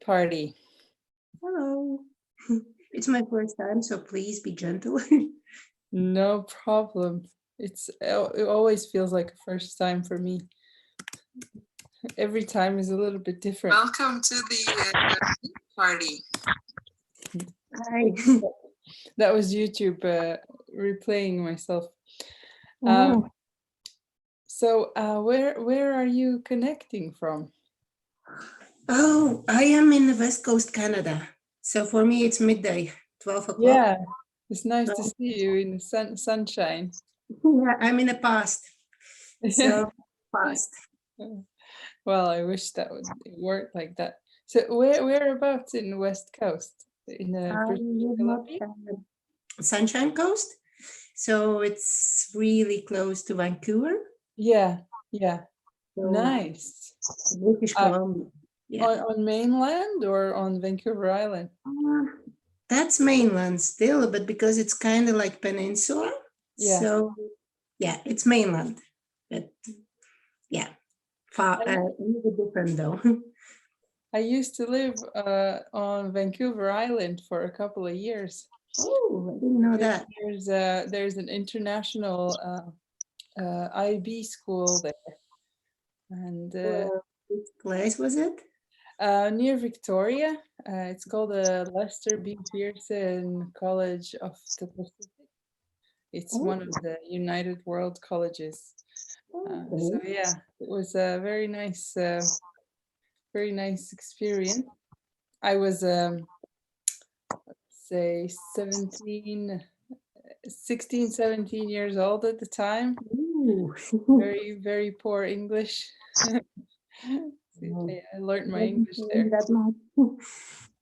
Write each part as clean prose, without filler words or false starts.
party. Hello. It's my first time, so please be gentle. No problem. It always feels like a first time for me. Every time is a little bit different. Welcome to the party. Hi. That was YouTube replaying myself. Oh. So where are you connecting from? Oh, I am in the West Coast, Canada. So for me, it's midday, 12 o'clock. Yeah, it's nice to see you in the sunshine. Yeah, I'm in the past. So past. Well, I wish that would work like that. So whereabouts in the West Coast? In the British Columbia? Sunshine Coast. So it's really close to Vancouver. Yeah, yeah. So Nice. British Columbia. Yeah. On mainland or on Vancouver Island? That's mainland still, but because it's kind of like peninsula. Yeah. So yeah, it's mainland. But yeah, far a little different though. I used to live on Vancouver Island for a couple of years. Oh, I didn't know that. There's an international IB school there, and Which place was it? near Victoria. It's called the Lester B. Pearson College of the Pacific. It's one of the United World Colleges. So yeah, it was a very nice experience. I was say 16, 17 years old at the time. Ooh. Very, very poor English. I learned my English there.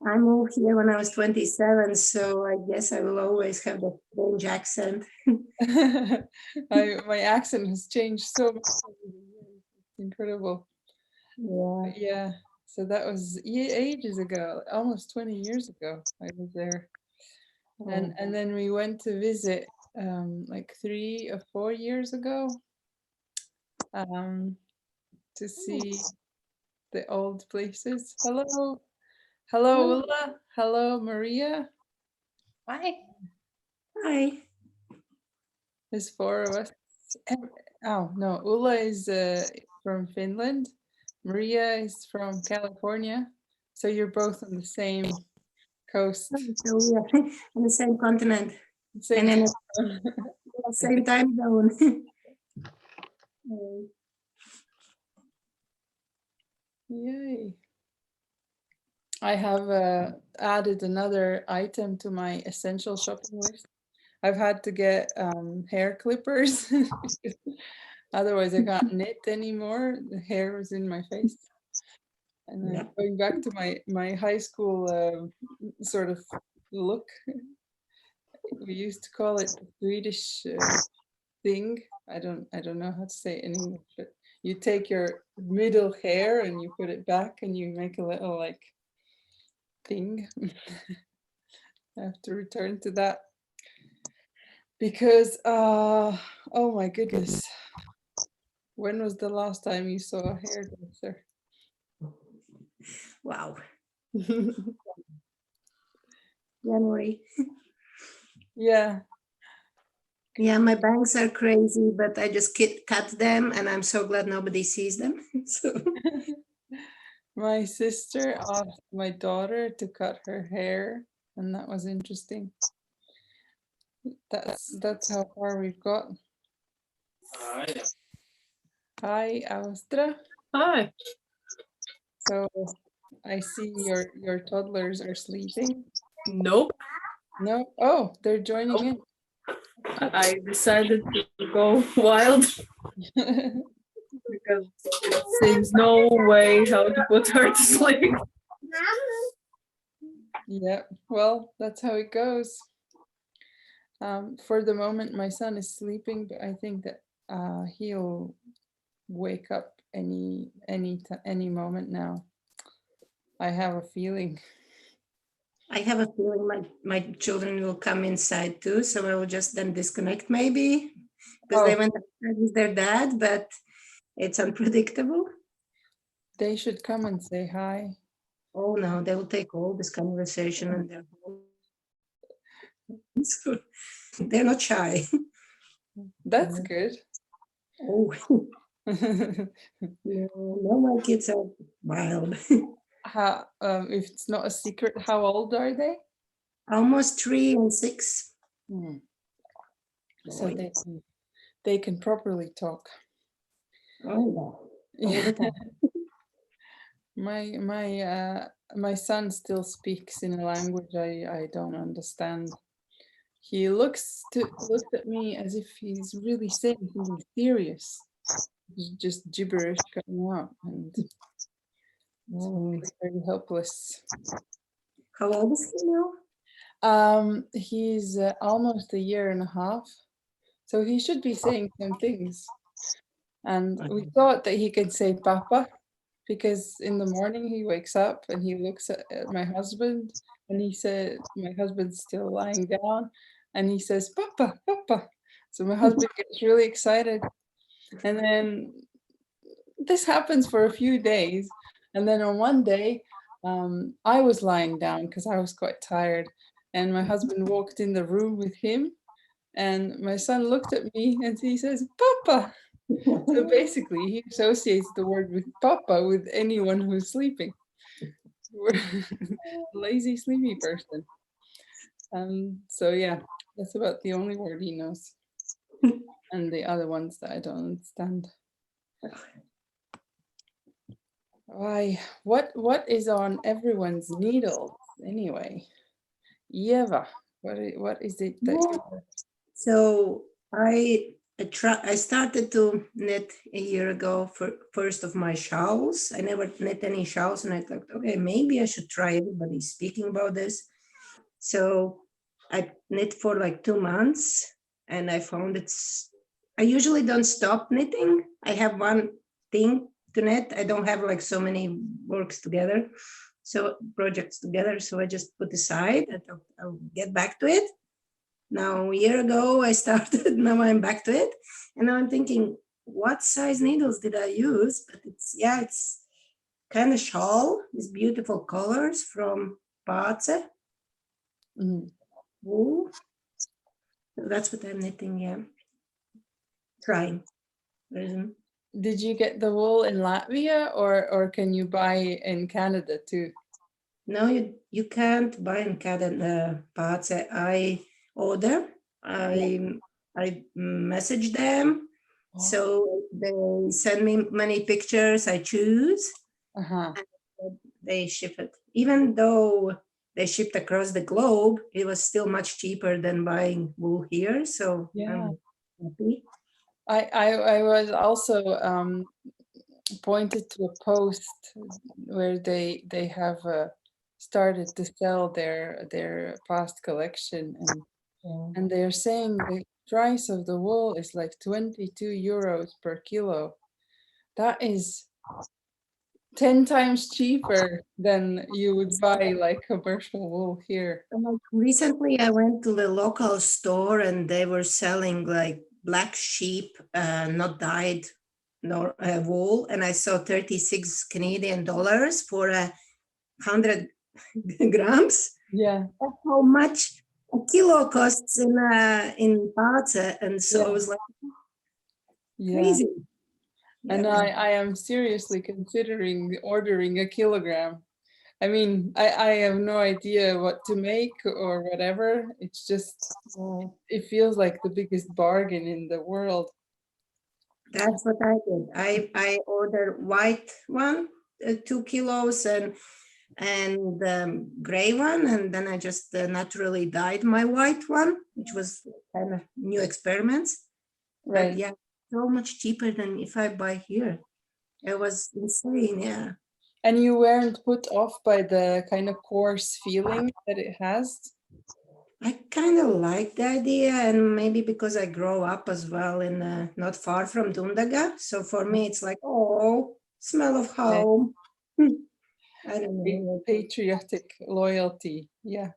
I moved here when I was 27, so I guess I will always have the strange accent. My accent has changed so much over the years. It's incredible. Yeah. Yeah. So that was ages ago, almost 20 years ago. I was there, and then we went to visit like 3 or 4 years ago to see the old places. Hello, Ulla. Hello, Maria. Hi. Hi. There's 4 of us. Oh no, Ulla is from Finland. Maria is from California. So you're both on the same coast. So we are on the same continent. Same and then same time zone. Yay. I have added another item to my essential shopping list. I've had to get hair clippers. Otherwise I can't knit anymore. The hair was in my face. And I'm going back to my high school sort of look. We used to call it the Swedish thing. I don't know how to say it in English, but you take your middle hair and you put it back and you make a little like thing. I have to return to that because oh my goodness, when was the last time you saw a hairdresser? Wow. January. Yeah. Yeah, my bangs are crazy, but I just cut them and I'm so glad nobody sees them. So. My sister asked my daughter to cut her hair, and that was interesting. That's how far we've got. Hi, Austra. Hi. So I see your toddlers are sleeping. Nope. No? Oh, they're joining in. I decided to go wild because it seems no way how to put her to sleep. Yeah, well, that's how it goes. For the moment, my son is sleeping, but I think that he'll wake up any moment now. I have a feeling. I have a feeling my children will come inside too, so I will just then disconnect maybe because they went outside with their dad, but it's unpredictable. They should come and say hi. Oh no, they will take all this conversation and their so they're not shy. That's good. Oh no, my kids are wild. How, if it's not a secret, how old are they? Almost 3 and 6. Hmm. So Boys. they can properly talk. Oh yeah. All the time. My son still speaks in a language I don't understand. He looks at me as if he's really saying something serious. It's just gibberish coming out, and it's Oh. very helpless. How old is he now? He's almost a year and a half, so he should be saying some things. And we thought that he could say Papa, because in the morning he wakes up and he looks at my husband, and he said, my husband's still lying down, and he says, Papa, Papa. So my husband gets really excited. And then this happens for a few days. And then on one day, I was lying down because I was quite tired. And my husband walked in the room with him. And my son looked at me and he says, Papa. So basically, he associates the word with Papa with anyone who's sleeping. Lazy, sleepy person. So yeah, that's about the only word he knows. And the other ones that I don't understand. Why? What is on everyone's needles anyway? Eva, what is it that you... So I started to knit a year ago for first of my shawls. I never knit any shawls, and I thought, okay, maybe I should try. Everybody's speaking about this. So I knit for like 2 months, and I found I usually don't stop knitting. I have one thing to knit. I don't have like so many works together, so projects together. So I just put aside and I'll get back to it. Now, a year ago, I started, now I'm back to it. And now I'm thinking, what size needles did I use? But it's kind of shawl, these beautiful colors from Pace. Mhm. Wool. So that's what I'm knitting, yeah. Trying. Did you get the wool in Latvia, or can you buy in Canada too? No, you can't buy in Canada Pace. I order. I message them. So they send me many pictures. I choose. Uh-huh. They ship it. Even though they shipped across the globe, it was still much cheaper than buying wool here. So Yeah. I'm happy. I was also pointed to a post where they have started to sell their past collection, and they're saying the price of the wool is like 22 euros per kilo. That is 10 times cheaper than you would buy like commercial wool here. Recently, I went to the local store and they were selling like black sheep, not dyed, nor wool, and I saw 36 Canadian dollars for 100 grams. Yeah. That's how much a kilo costs in Pace, and so Yeah. it was like Yeah. crazy. And Yeah. I am seriously considering ordering a kilogram. I mean, I have no idea what to make or whatever. It's just, it feels like the biggest bargain in the world. That's what I did. I ordered white one, 2 kilos, and gray one, and then I just naturally dyed my white one, which was kind of new experiments. Right. But yeah, so much cheaper than if I buy here. It was insane, yeah. And you weren't put off by the kind of coarse feeling that it has? I kind of like the idea, and maybe because I grow up as well in not far from Dundaga, so for me it's like, oh, smell of home. I don't know. Patriotic loyalty, yeah.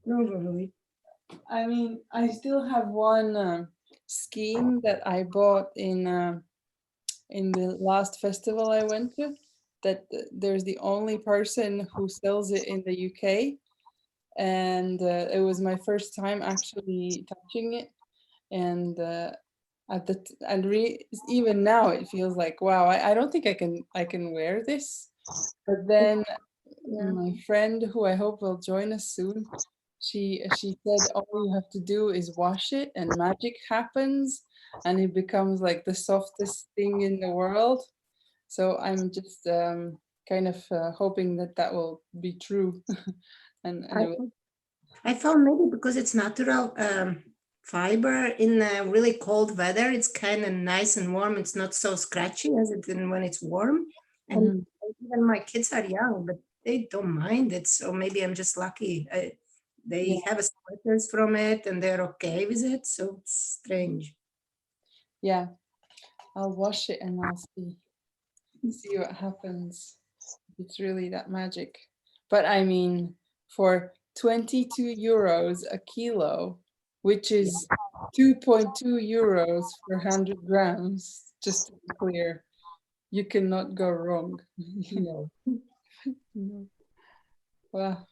Probably. I mean, I still have one skein that I bought in the last festival I went to, that there's the only person who sells it in the UK, and it was my first time actually touching it, and even now it feels like, wow, I don't think I can wear this. But then my friend, who I hope will join us soon, she said all you have to do is wash it and magic happens and it becomes like the softest thing in the world. So I'm just kind of hoping that that will be true. and I, it will, I found maybe because it's natural fiber in really cold weather, it's kind of nice and warm. It's not so scratchy as it is when it's warm. And Mhm. even my kids are young, but they don't mind it. So maybe I'm just lucky. They Yeah. have sweaters from it and they're okay with it. So it's strange. Yeah, I'll wash it and I'll see what happens. It's really that magic. But I mean, for 22 euros a kilo, which is 2.2 euros per 100 grams, just to be clear, you cannot go wrong. No. No. Well,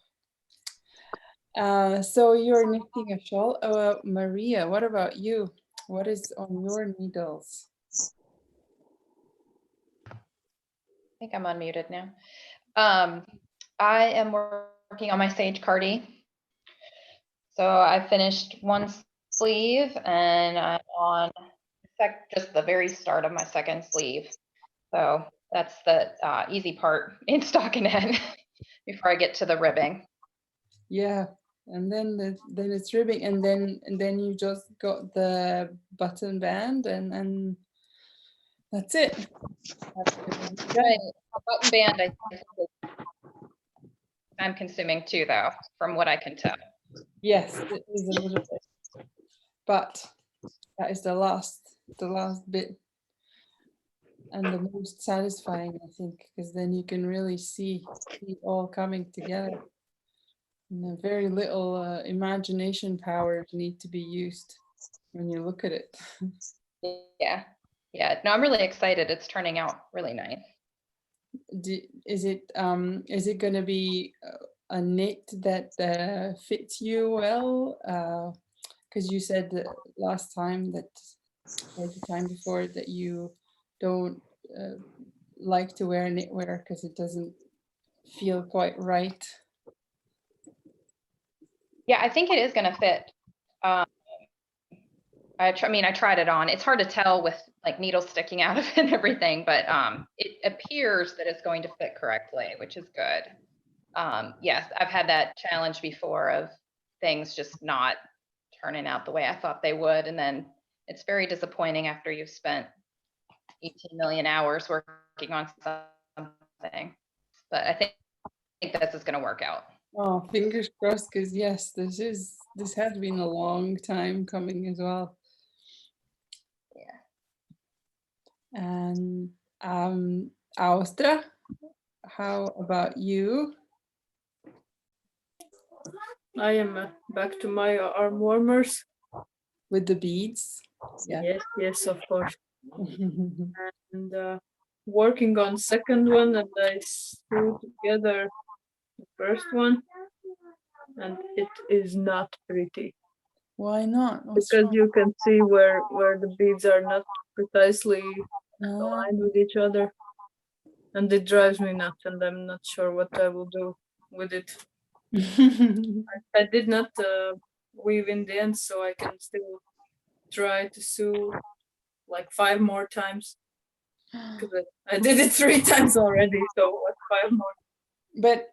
so you're knitting a shawl. Maria, what about you? What is on your needles? I think I'm unmuted now. I am working on my Sage Cardi. So I finished one sleeve and I'm on just the very start of my second sleeve. So that's the easy part in stockinette before I get to the ribbing. Yeah, and then it's ribbing, and then you just got the button band, and that's it. That's gonna be done. Right. A button band, I think, is time consuming too, though, from what I can tell. Yes, it is a little bit, but that is the last bit and the most satisfying, I think, because then you can really see it all coming together. And very little imagination powers need to be used when you look at it. Yeah. Yeah. No, I'm really excited. It's turning out really nice. Is it going to be a knit that fits you well? Because you said last time that, or the time before, that you don't like to wear knitwear because it doesn't feel quite right. Yeah, I think it is going to fit. I mean, I tried it on. It's hard to tell with like needles sticking out of it and everything, but it appears that it's going to fit correctly, which is good. Yes, I've had that challenge before of things just not turning out the way I thought they would. And then it's very disappointing after you've spent 18 million hours working on something. But I think this is going to work out. Oh, fingers crossed, because yes, this has been a long time coming as well. Yeah. And Austra, how about you? I am back to my arm warmers. With the beads? Yeah. Yes, of course. And working on second one, and I sew together the first one, and it is not pretty. Why not? What's Because wrong? you can see where the beads are not precisely Ah, aligned with each other, and it drives me nuts, and I'm not sure what I will do with it. I did not weave in the end, so I can still try to sew like 5 more times, because I did it 3 times already, so what, 5 more? But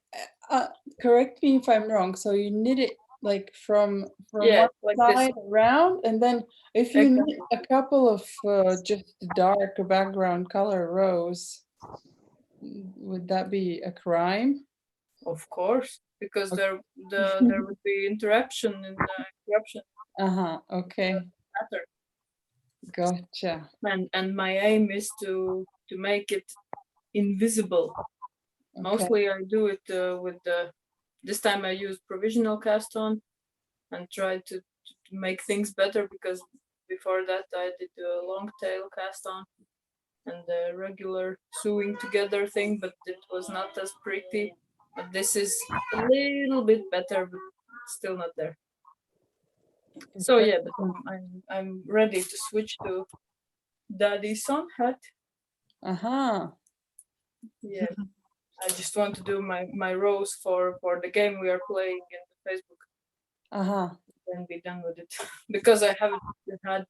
correct me if I'm wrong. So you knit it like from Yeah, one like this. side around, and then if you Exactly. knit a couple of just dark background color rows, would that be a crime? Of course, because Okay. there would be interruption in the interruption Okay, pattern. gotcha. And my aim is to make it invisible. Okay. Mostly I do it with this time I use provisional cast on and try to make things better, because before that I did a long tail cast on, and the regular sewing together thing, but it was not as pretty. But this is a little bit better, but still not there. So yeah, but I'm ready to switch to Daddy's son hat. Uh-huh. Yeah, I just want to do my rows for the game we are playing in the Facebook, Uh-huh. and be done with it. Because I haven't had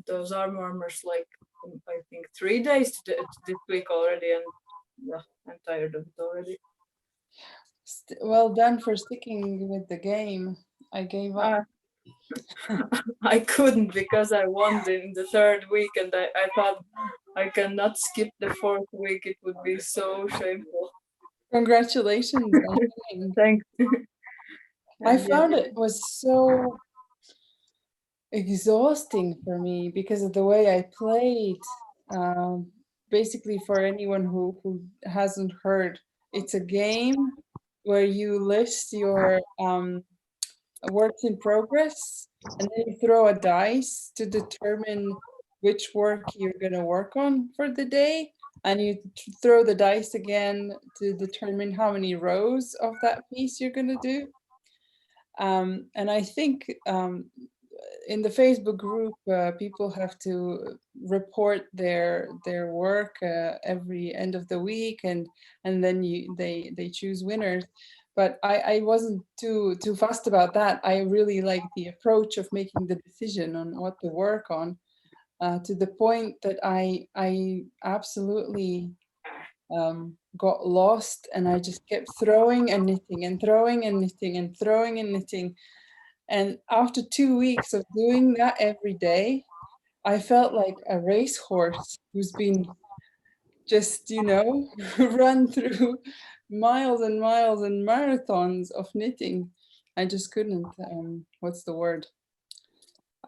those armors like I think 3 days this week already, and yeah, I'm tired of it already. Well done for sticking with the game. I gave up. I couldn't because I won in the 3rd week, and I thought I cannot skip the 4th week. It would be so shameful. Congratulations on winning. Thanks. I And yeah, found it was so exhausting for me because of the way I played. Basically, for anyone who hasn't heard, it's a game where you list your works in progress, and then you throw a dice to determine which work you're going to work on for the day, and you throw the dice again to determine how many rows of that piece you're going to do. And I think in the Facebook group, people have to report their work every end of the week, and then they choose winners. But I wasn't too fussed about that. I really like the approach of making the decision on what to work on, to the point that I absolutely got lost, and I just kept throwing and knitting and throwing and knitting and throwing and knitting. And after 2 weeks of doing that every day, I felt like a racehorse who's been just, run through miles and miles and marathons of knitting. I just couldn't, what's the word?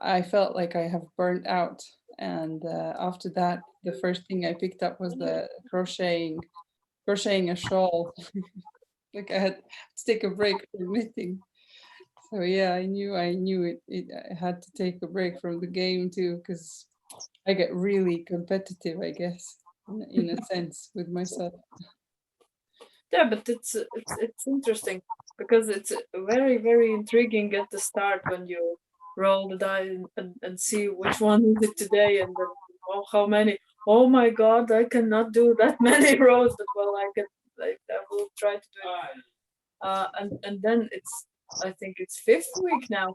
I felt like I have burnt out. And after that, the first thing I picked up was the crocheting a shawl. Like I had to take a break from knitting. So yeah, I knew I had to take a break from the game too, because I get really competitive, I guess, in a sense, with myself. yeah, but it's interesting because it's very, very intriguing at the start when you roll the die and see which one is it today, and then how many. Oh my God, I cannot do that many rows. But well, I will try to do it. And then I think it's 5th week now.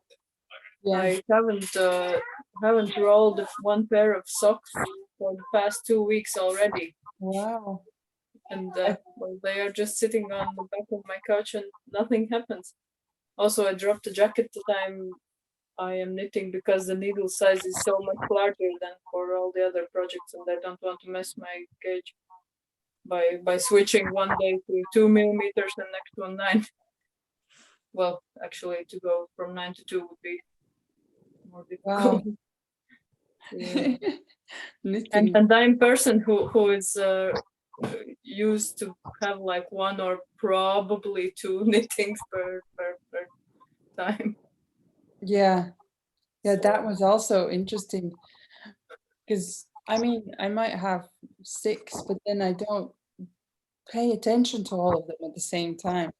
Yeah. I haven't rolled one pair of socks for the past 2 weeks already. Wow. And well, they are just sitting on the back of my couch and nothing happens. Also, I dropped the jacket that I am knitting because the needle size is so much larger than for all the other projects, and I don't want to mess my gauge by switching one day to 2 millimeters and next one 9. Well, actually, to go from 9 to 2 would be more difficult. Wow. Yeah. Knitting. And I'm a person who is used to have like 1 or probably 2 knittings per time. Yeah. Yeah, that was also interesting, because I mean, I might have 6, but then I don't pay attention to all of them at the same time.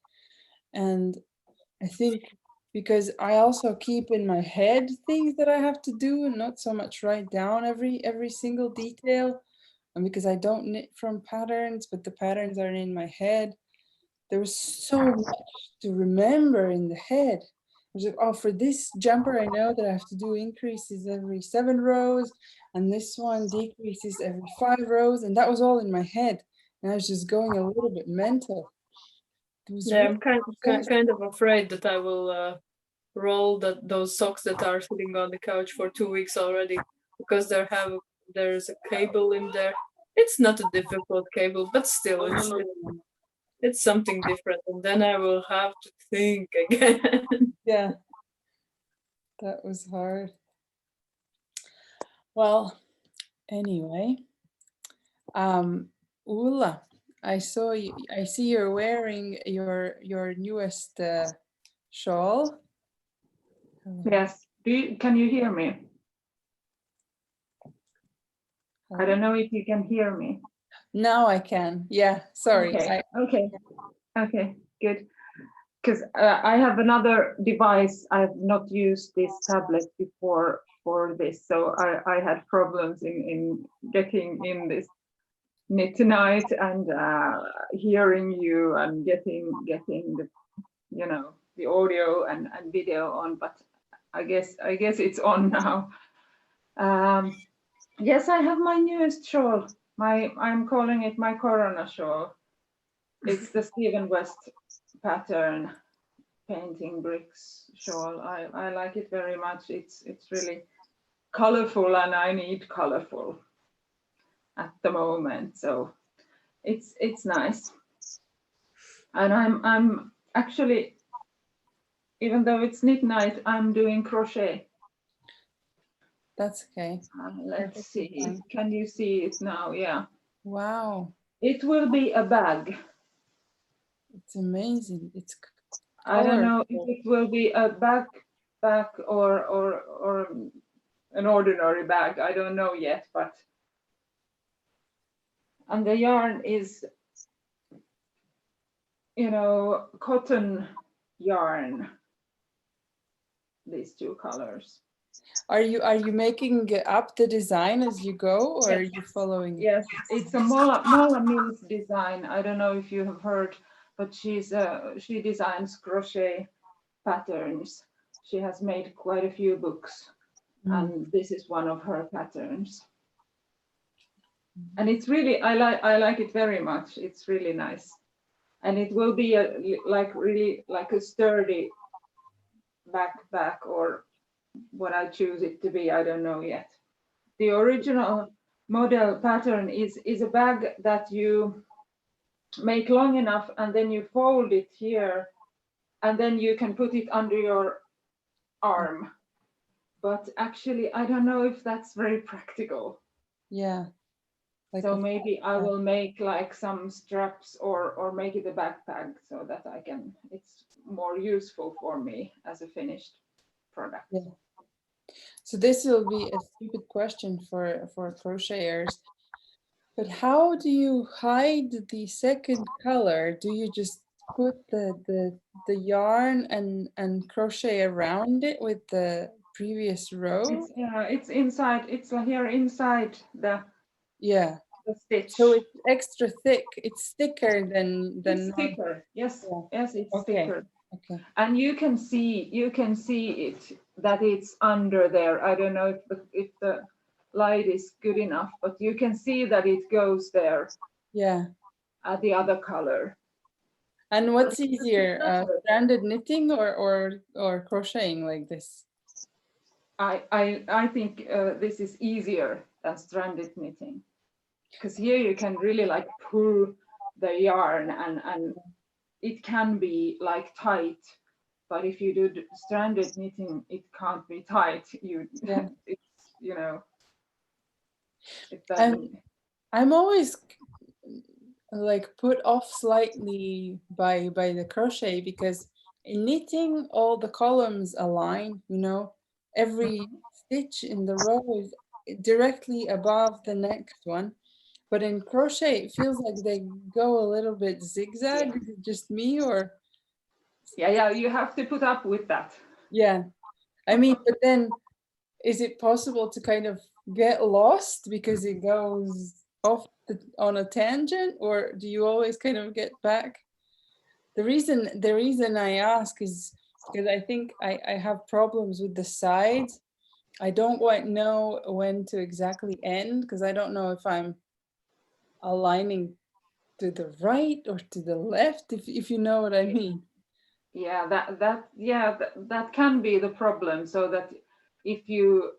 And I think because I also keep in my head things that I have to do and not so much write down every single detail. And because I don't knit from patterns, but the patterns are in my head, there was so much to remember in the head. I was like, oh, for this jumper, I know that I have to do increases every 7 rows, and this one decreases every 5 rows, and that was all in my head. And I was just going a little bit mental. It was Yeah, really I'm kind of afraid that I will roll those socks that are sitting on the couch for 2 weeks already, because there's a cable in there. It's not a difficult cable, but still, it's something different, and then I will have to think again. Yeah, that was hard. Well, anyway, Ulla, I see you're wearing your newest shawl. Yes. Can you hear me? I don't know if you can hear me. Now I can. Yeah, sorry. Okay, okay, good. Because I have another device. I've not used this tablet before for this, so I had problems in getting in this knit tonight and hearing you and getting the the audio and video on. But I guess it's on now. Yes, I have my newest shawl. I'm calling it my Corona shawl. It's the Stephen West pattern painting bricks shawl. I like it very much. It's really colorful and I need colorful at the moment. So it's nice. And I'm actually, even though it's knit night, I'm doing crochet. That's okay. Let's see. fine. Can you see it now? Yeah. Wow, It will be a bag. it's amazing. It's I don't know if colorful. it will be a backpack or an ordinary bag. I don't know yet, but and the yarn is, cotton yarn. These two colors. Are you making up the design as you go, or are Yes. you following? Yes, it's a Mola Mills design. I don't know if you have heard, but she designs crochet patterns. She has made quite a few books, and this is one of her patterns. And it's really, I like it very much. It's really nice, and it will be really like a sturdy backpack, or what I choose it to be. I don't know yet. The original model pattern is a bag that you make long enough and then you fold it here and then you can put it under your arm. But actually, I don't know if that's very practical. Yeah. Like So a maybe I backpack. will make like some straps or make it a backpack so that it's more useful for me as a finished product. Yeah. So this will be a stupid question for crocheters, but how do you hide the second color? Do you just put the yarn and crochet around it with the previous row? It's inside. It's here inside the Yeah. stitch. So it's extra thick. It's thicker than It's thicker. Yes, Yeah. yes, it's Okay. thicker. Okay. And you can see it that it's under there. I don't know if the light is good enough, but you can see that it goes there Yeah. at the other color. And what's easier, better. stranded knitting or crocheting like this? I think this is easier than stranded knitting, because here you can really like pull the yarn and it can be like tight, but if you do stranded knitting, it can't be tight. Yeah. It's it doesn't. I'm always like put off slightly by the crochet, because in knitting all the columns align, every stitch in the row is directly above the next one. But in crochet, it feels like they go a little bit zigzag. Is it just me, or? Yeah, you have to put up with that. Yeah. I mean, but then is it possible to kind of get lost because it goes off on a tangent, or do you always kind of get back? The reason I ask is because I think I have problems with the sides. I don't quite know when to exactly end, because I don't know if I'm aligning to the right or to the left, if you know what I mean. Yeah, that can be the problem. So that if you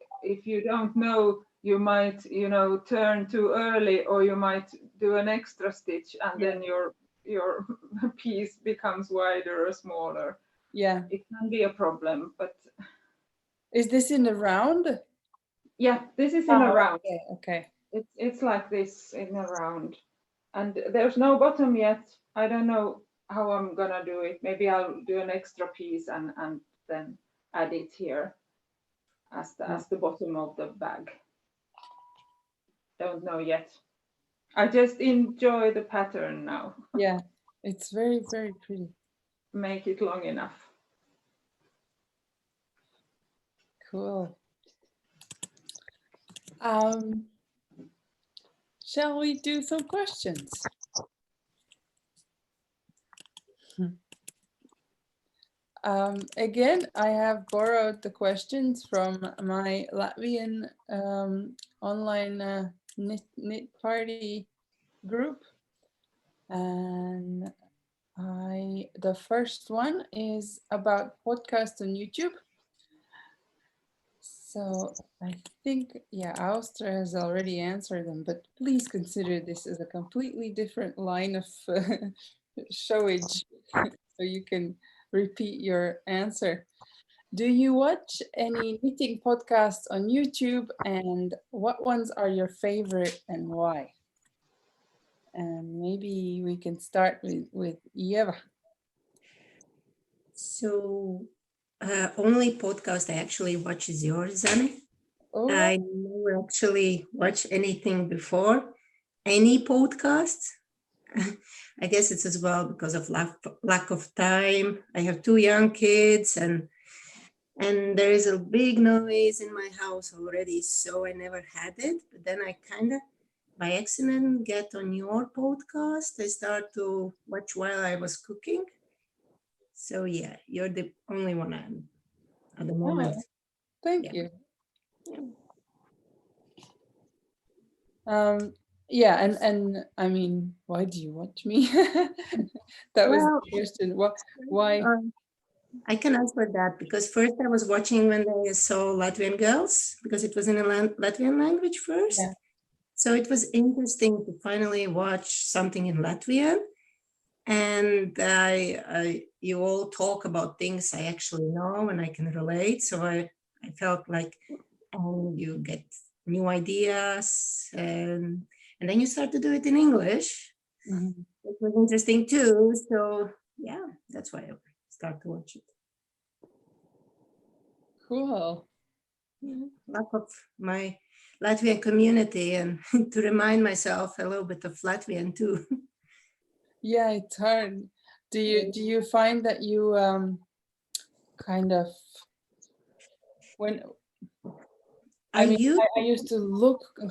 don't know, you might turn too early, or you might do an extra stitch, and then your piece becomes wider or smaller. Yeah. It can be a problem, but Is this in a round? yeah, this is in a round. Okay. It's like this in a round, and there's no bottom yet. I don't know how I'm gonna do it. Maybe I'll do an extra piece and then add it here as the bottom of the bag. don't know yet. I just enjoy the pattern now. Yeah, it's very, very pretty. Make it long enough. Cool. Shall we do some questions? Again, I have borrowed the questions from my Latvian online knit party group. And the first one is about podcast on YouTube. So I think, yeah, Austra has already answered them, but please consider this as a completely different line of showage, so you can repeat your answer. Do you watch any knitting podcasts on YouTube, and what ones are your favorite and why? And maybe we can start with Eva. So only podcast I actually watch is yours, Zane. Oh, I never actually watched anything before, any podcast. I guess it's as well because of lack of time. I have 2 young kids and there is a big noise in my house already, so I never had it. But then I kind of, by accident, get on your podcast. I start to watch while I was cooking. So yeah, you're the only one I'm at the moment. thank Yeah. you. Yeah. Yeah, and I mean, why do you watch me? That was Well, the question. Why? I can answer that because first I was watching when I saw Latvian girls because it was in a Latvian language first. Yeah. So it was interesting to finally watch something in Latvian. And you all talk about things I actually know and I can relate. So I felt like you get new ideas and then you start to do it in English. Mhm. It was interesting too. So yeah, that's why I start to watch it. Cool. Lack of my Latvian community and to remind myself a little bit of Latvian too. Yeah, it's hard. Do you find that you kind of when I mean I used to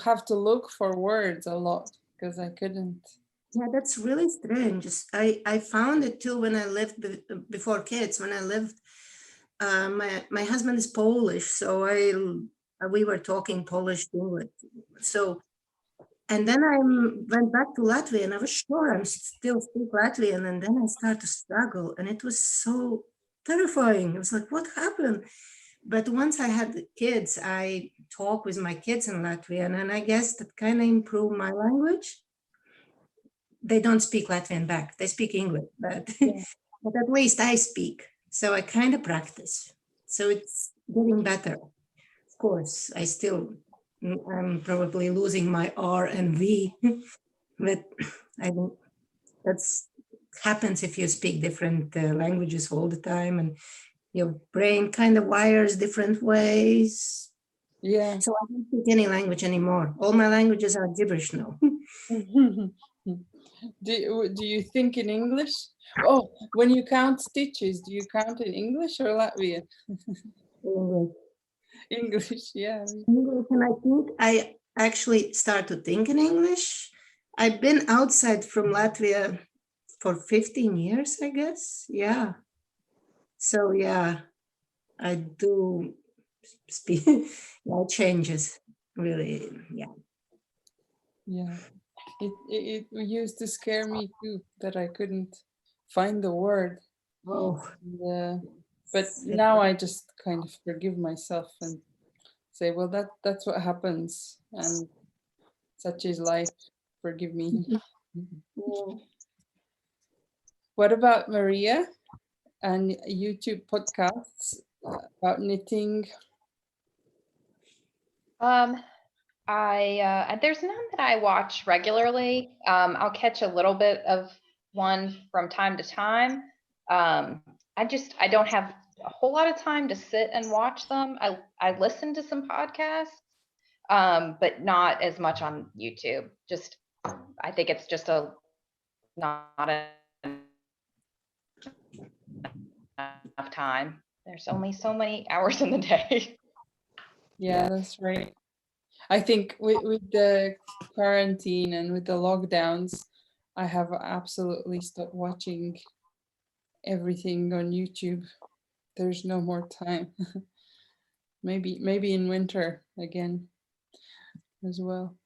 have to look for words a lot because I couldn't. Yeah, that's really strange. I found it too when I lived before kids. When I lived, my husband is Polish, so we were talking Polish English. So, and then I went back to Latvia, and I was sure I'm still speak Latvian, and then I started to struggle, and it was so terrifying. It was like, what happened? But once I had kids, I talk with my kids in Latvian, and I guess that kind of improved my language. They don't speak Latvian back. They speak English, but, Yeah. but at least I speak. So I kind of practice. So it's getting better. Of course, I'm probably losing my R and V, but I think that's happens if you speak different languages all the time and your brain kind of wires different ways. Yeah. So I don't speak any language anymore. All my languages are gibberish now. Do you think in English? Oh, when you count stitches, do you count in English or Latvian? English, yeah. And I think I actually start to think in English. I've been outside from Latvia for 15 years, I guess. Yeah. So yeah, I do speak. Yeah, it changes really. Yeah. Yeah. It used to scare me too that I couldn't find the word. Oh, But now I just kind of forgive myself and say, well, that's what happens, and such is life. Forgive me. What about Maria and YouTube podcasts about knitting? There's none that I watch regularly. I'll catch a little bit of one from time to time. I don't have a whole lot of time to sit and watch them. I listen to some podcasts. but not as much on YouTube. I think it's just not enough time. There's only so many hours in the day. Yeah, that's right. I think with the quarantine and with the lockdowns, I have absolutely stopped watching everything on YouTube. There's no more time. Maybe in winter again as well.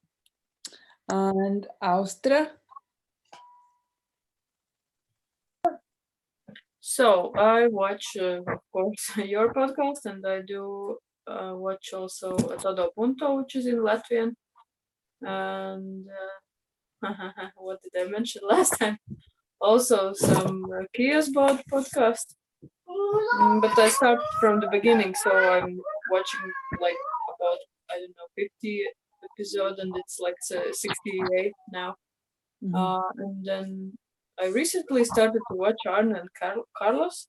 And Austra? So I watch, of course, your podcast, and I do watch also Todo Punto, which is in Latvian. And what did I mention last time? Also some Kia's podcast. But I start from the beginning, so I'm watching like about, I don't know, 50 episode, and it's like 68 now. And then I recently started to watch Arne and Carlos.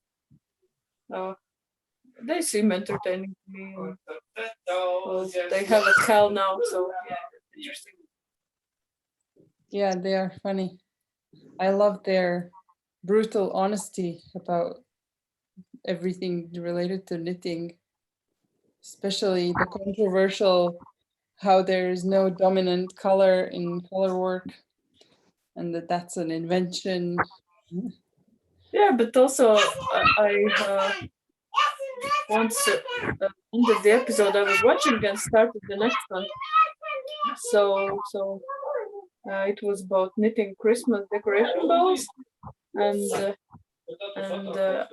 They seem entertaining to me. They have a cow now, so yeah, interesting. Yeah, they are funny. I love their brutal honesty about everything related to knitting, especially the controversial how there is no dominant color in color work and that's an invention. Yeah, but also I once ended the episode I was watching and started the next one. So it was about knitting Christmas decoration balls, and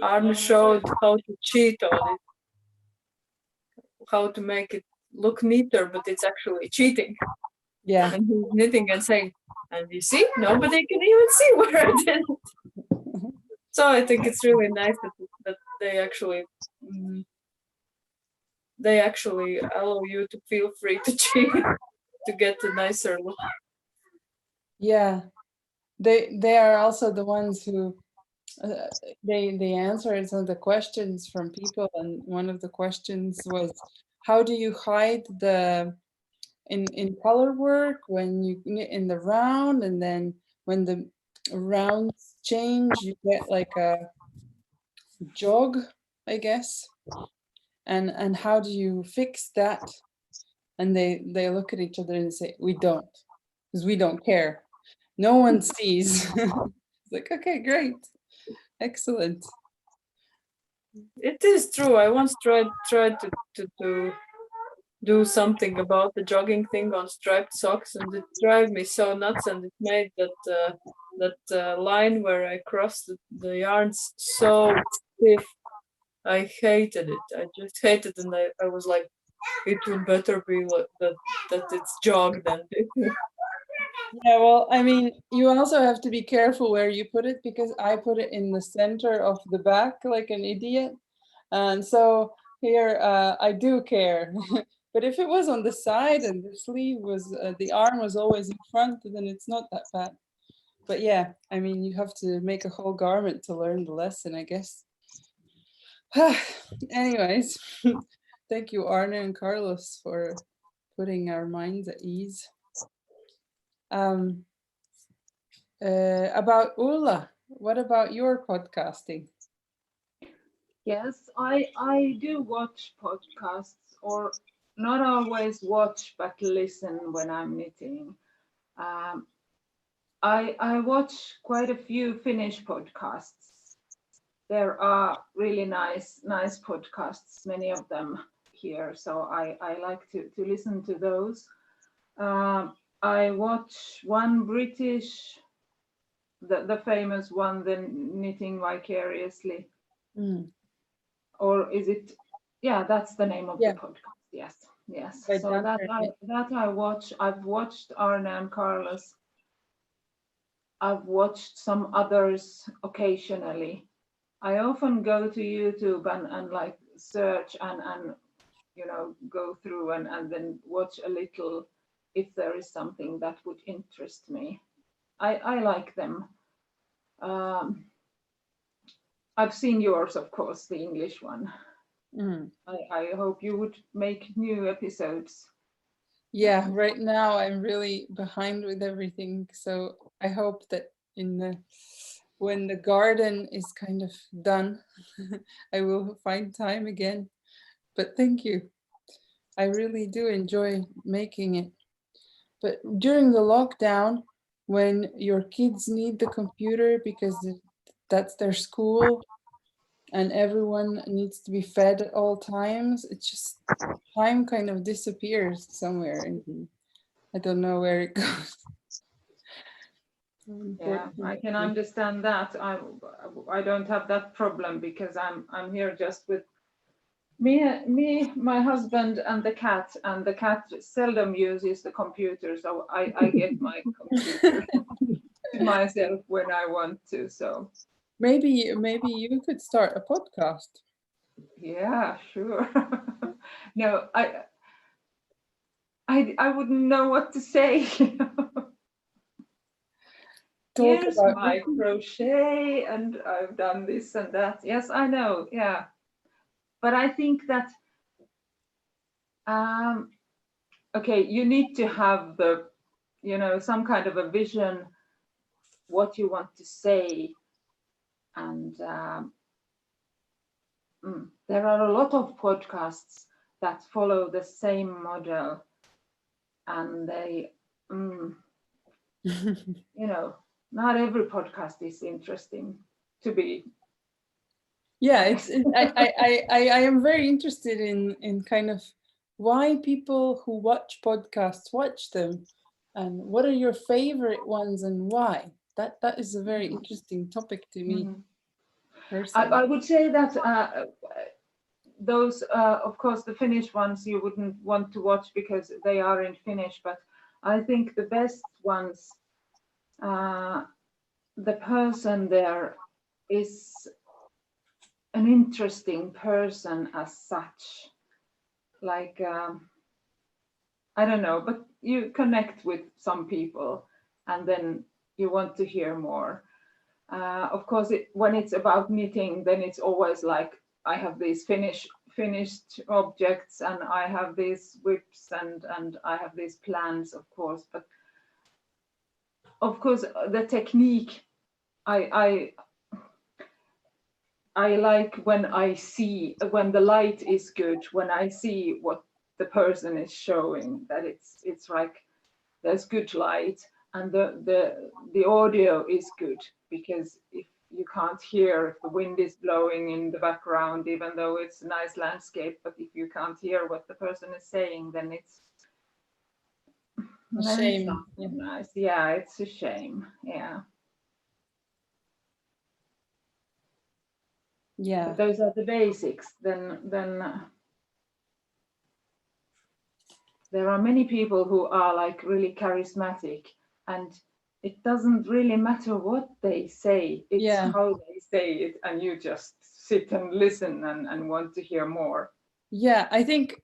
Arne showed how to cheat on it, how to make it look neater, but it's actually cheating. Yeah. And he's knitting and saying, and you see, nobody can even see where I did it. So I think it's really nice that they actually allow you to feel free to cheat to get a nicer look. Yeah, they are also the ones who they answered some of the questions from people, and one of the questions was, how do you hide the in color work when you knit in the round, and then when the rounds change you get like a jog, I guess, and how do you fix that? And they look at each other and say, we don't, because we don't care, no one sees. It's like, okay, great, excellent. It is true. I once tried to do something about the jogging thing on striped socks, and it drove me so nuts, and it made that line where I crossed the yarns so stiff. I hated it. I just hated it, and I was like, it would better be like that it's jogged than Yeah, well, I mean, you also have to be careful where you put it, because I put it in the center of the back like an idiot. And so here I do care. But if it was on the side and the sleeve was, the arm was always in front, then it's not that bad. But yeah, I mean, you have to make a whole garment to learn the lesson, I guess. Anyways, thank you, Arne and Carlos, for putting our minds at ease. About Ulla, what about your podcasting? Yes, I do watch podcasts, or not always watch, but listen when I'm knitting. I watch quite a few Finnish podcasts. There are really nice podcasts, many of them here. So I like to listen to those. I watch one British, the famous one, the Knitting Vicariously. Or is it? Yeah, that's the name of the podcast. Yes. By So that Dunner. I watch. I've watched Arne and Carlos. I've watched some others occasionally. I often go to YouTube and like search and go through and then watch a little if there is something that would interest me. I like them. I've seen yours, of course, the English one. I hope you would make new episodes. Yeah, right now I'm really behind with everything. So I hope that when the garden is kind of done, I will find time again. But thank you. I really do enjoy making it. But during the lockdown, when your kids need the computer because that's their school and everyone needs to be fed at all times, it's just time kind of disappears somewhere and I don't know where it goes. Yeah, I can Unfortunately. understand that. I don't have that problem because I'm here just with me, my husband, and the cat. And the cat seldom uses the computer, so I get my computer to myself when I want to. So Maybe you could start a podcast. yeah, sure. No, I wouldn't know what to say. Talk Here's about my crochet, and I've done this and that. Yes, I know. Yeah, but I think that okay, you need to have some kind of a vision, what you want to say, and there are a lot of podcasts that follow the same model, and they, not every podcast is interesting to be. Yeah, I am very interested in kind of why people who watch podcasts watch them and what are your favorite ones and why. That is a very interesting topic to me personally. I would say that those, of course, the Finnish ones you wouldn't want to watch because they are in Finnish, but I think the best ones, the person there is an interesting person as such. Like, I don't know, but you connect with some people and then you want to hear more. Of course, when it's about knitting, then it's always like, I have these finished objects and I have these whips and I have these plans, of course. But of course, the technique, I like when when the light is good, when I see what the person is showing, that it's like there's good light and the audio is good, because if you can't hear, if the wind is blowing in the background, even though it's a nice landscape, but if you can't hear what the person is saying, then it's A shame. not nice. Yeah, it's a shame. Yeah. Yeah. But those are the basics. Then there are many people who are like really charismatic, and it doesn't really matter what they say, it's how they say it, and you just sit and listen and want to hear more. Yeah, I think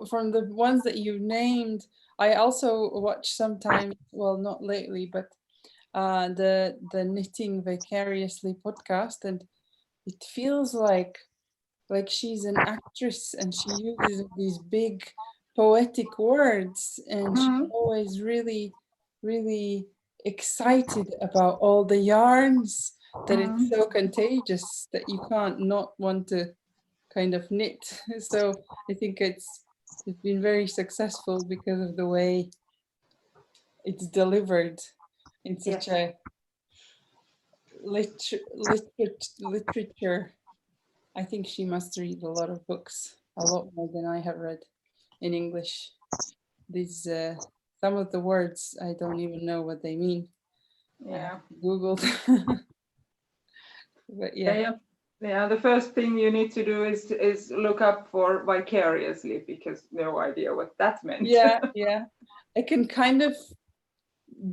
from the ones that you named, I also watch sometimes, well, not lately, but the Knitting Vicariously podcast, and it feels like she's an actress and she uses these big poetic words and she's always really, really excited about all the yarns that it's so contagious that you can't not want to kind of knit. So I think it's been very successful because of the way it's delivered in such a literature. I think she must read a lot of books, a lot more than I have read in English. These some of the words I don't even know what they mean. Yeah. Googled. But Yeah. The first thing you need to do is look up for vicariously, because no idea what that meant. Yeah. I can kind of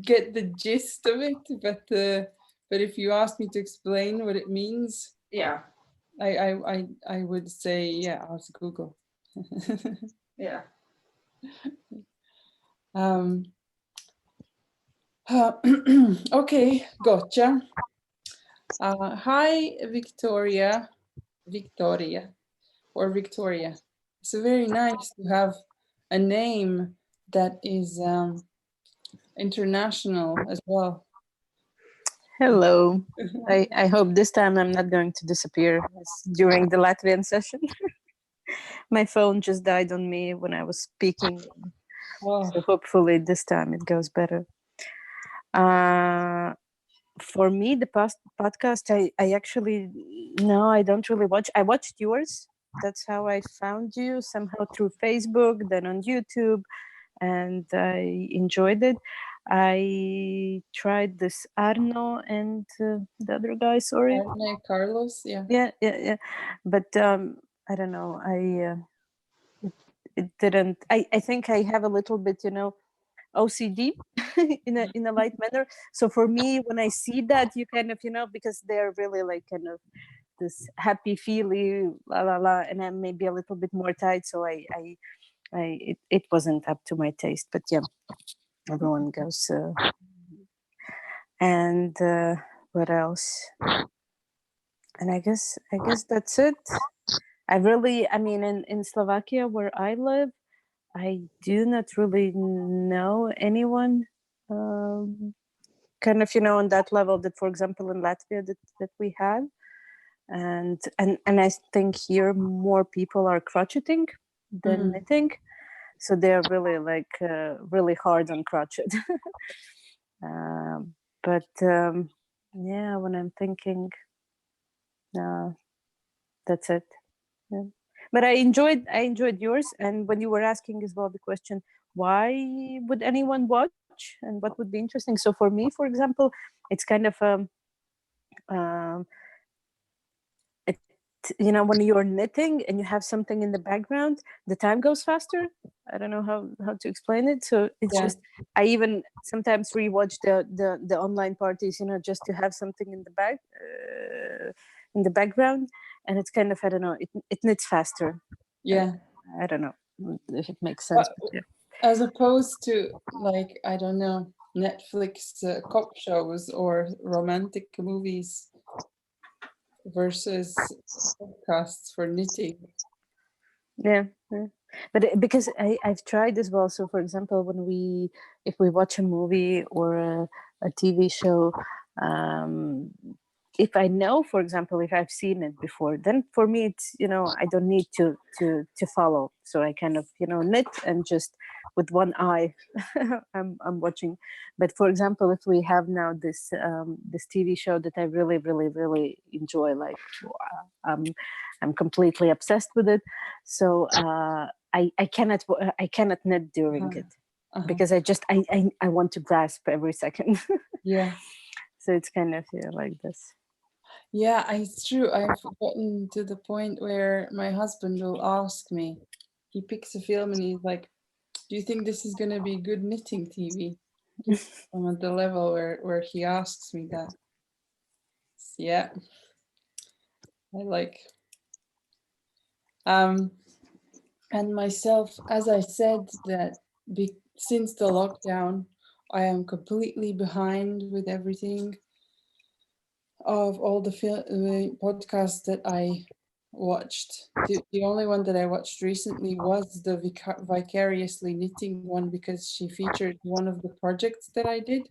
get the gist of it, but if you ask me to explain what it means, yeah, I would say, yeah, ask Google. yeah. Okay, gotcha. Hi, Victoria, or Victoria. It's very nice to have a name that is international as well. Hello. I hope this time I'm not going to disappear as during the Latvian session. My phone just died on me when I was speaking. Oh, So hopefully this time it goes better. For me, the past podcast, I actually, no, I don't really watch. I watched yours. That's how I found you, somehow through Facebook, then on YouTube, and I enjoyed it. I tried this Arno and the other guy, sorry. Arne Carlos, yeah. Yeah. But I don't know. It didn't. I think I have a little bit, OCD in a light manner. So for me, when I see that, you kind of, because they're really like kind of this happy feely la la la, and I'm maybe a little bit more tight. So it wasn't up to my taste. But yeah, everyone goes. And what else? And I guess that's it. I mean, in Slovakia where I live, I do not really know anyone kind of, on that level that, for example, in Latvia that we have. And I think here more people are crocheting than knitting. So they're really like really hard on crochet. But yeah, when I'm thinking, that's it. Yeah. But I enjoyed yours, and when you were asking as well the question, why would anyone watch and what would be interesting? So for me, for example, it's kind of it, when you're knitting and you have something in the background, the time goes faster. I don't know how to explain it. So it's just, I even sometimes rewatch the online parties, just to have something in the background, and it's kind of, I don't know, it knits faster. Yeah. I don't know if it makes sense. But yeah. As opposed to, like, I don't know, Netflix cop shows or romantic movies versus podcasts for knitting. Yeah. But because I've tried as well. So for example, if we watch a movie or a TV show, if I know, for example, if I've seen it before, then for me it's, I don't need to follow. So I kind of, knit and just with one eye I'm watching. But for example, if we have now this TV show that I really, really, really enjoy, like I'm completely obsessed with it. So I cannot knit during it because I want to grasp every second. Yeah. So it's kind of like this. Yeah, it's true. I've gotten to the point where my husband will ask me, he picks a film and he's like, do you think this is going to be good knitting TV? I'm at the level where he asks me that. Yeah. I like. And myself, as I said, that since the lockdown, I am completely behind with everything. Of all the podcasts that I watched, the only one that I watched recently was the Vicariously Knitting one, because she featured one of the projects that I did.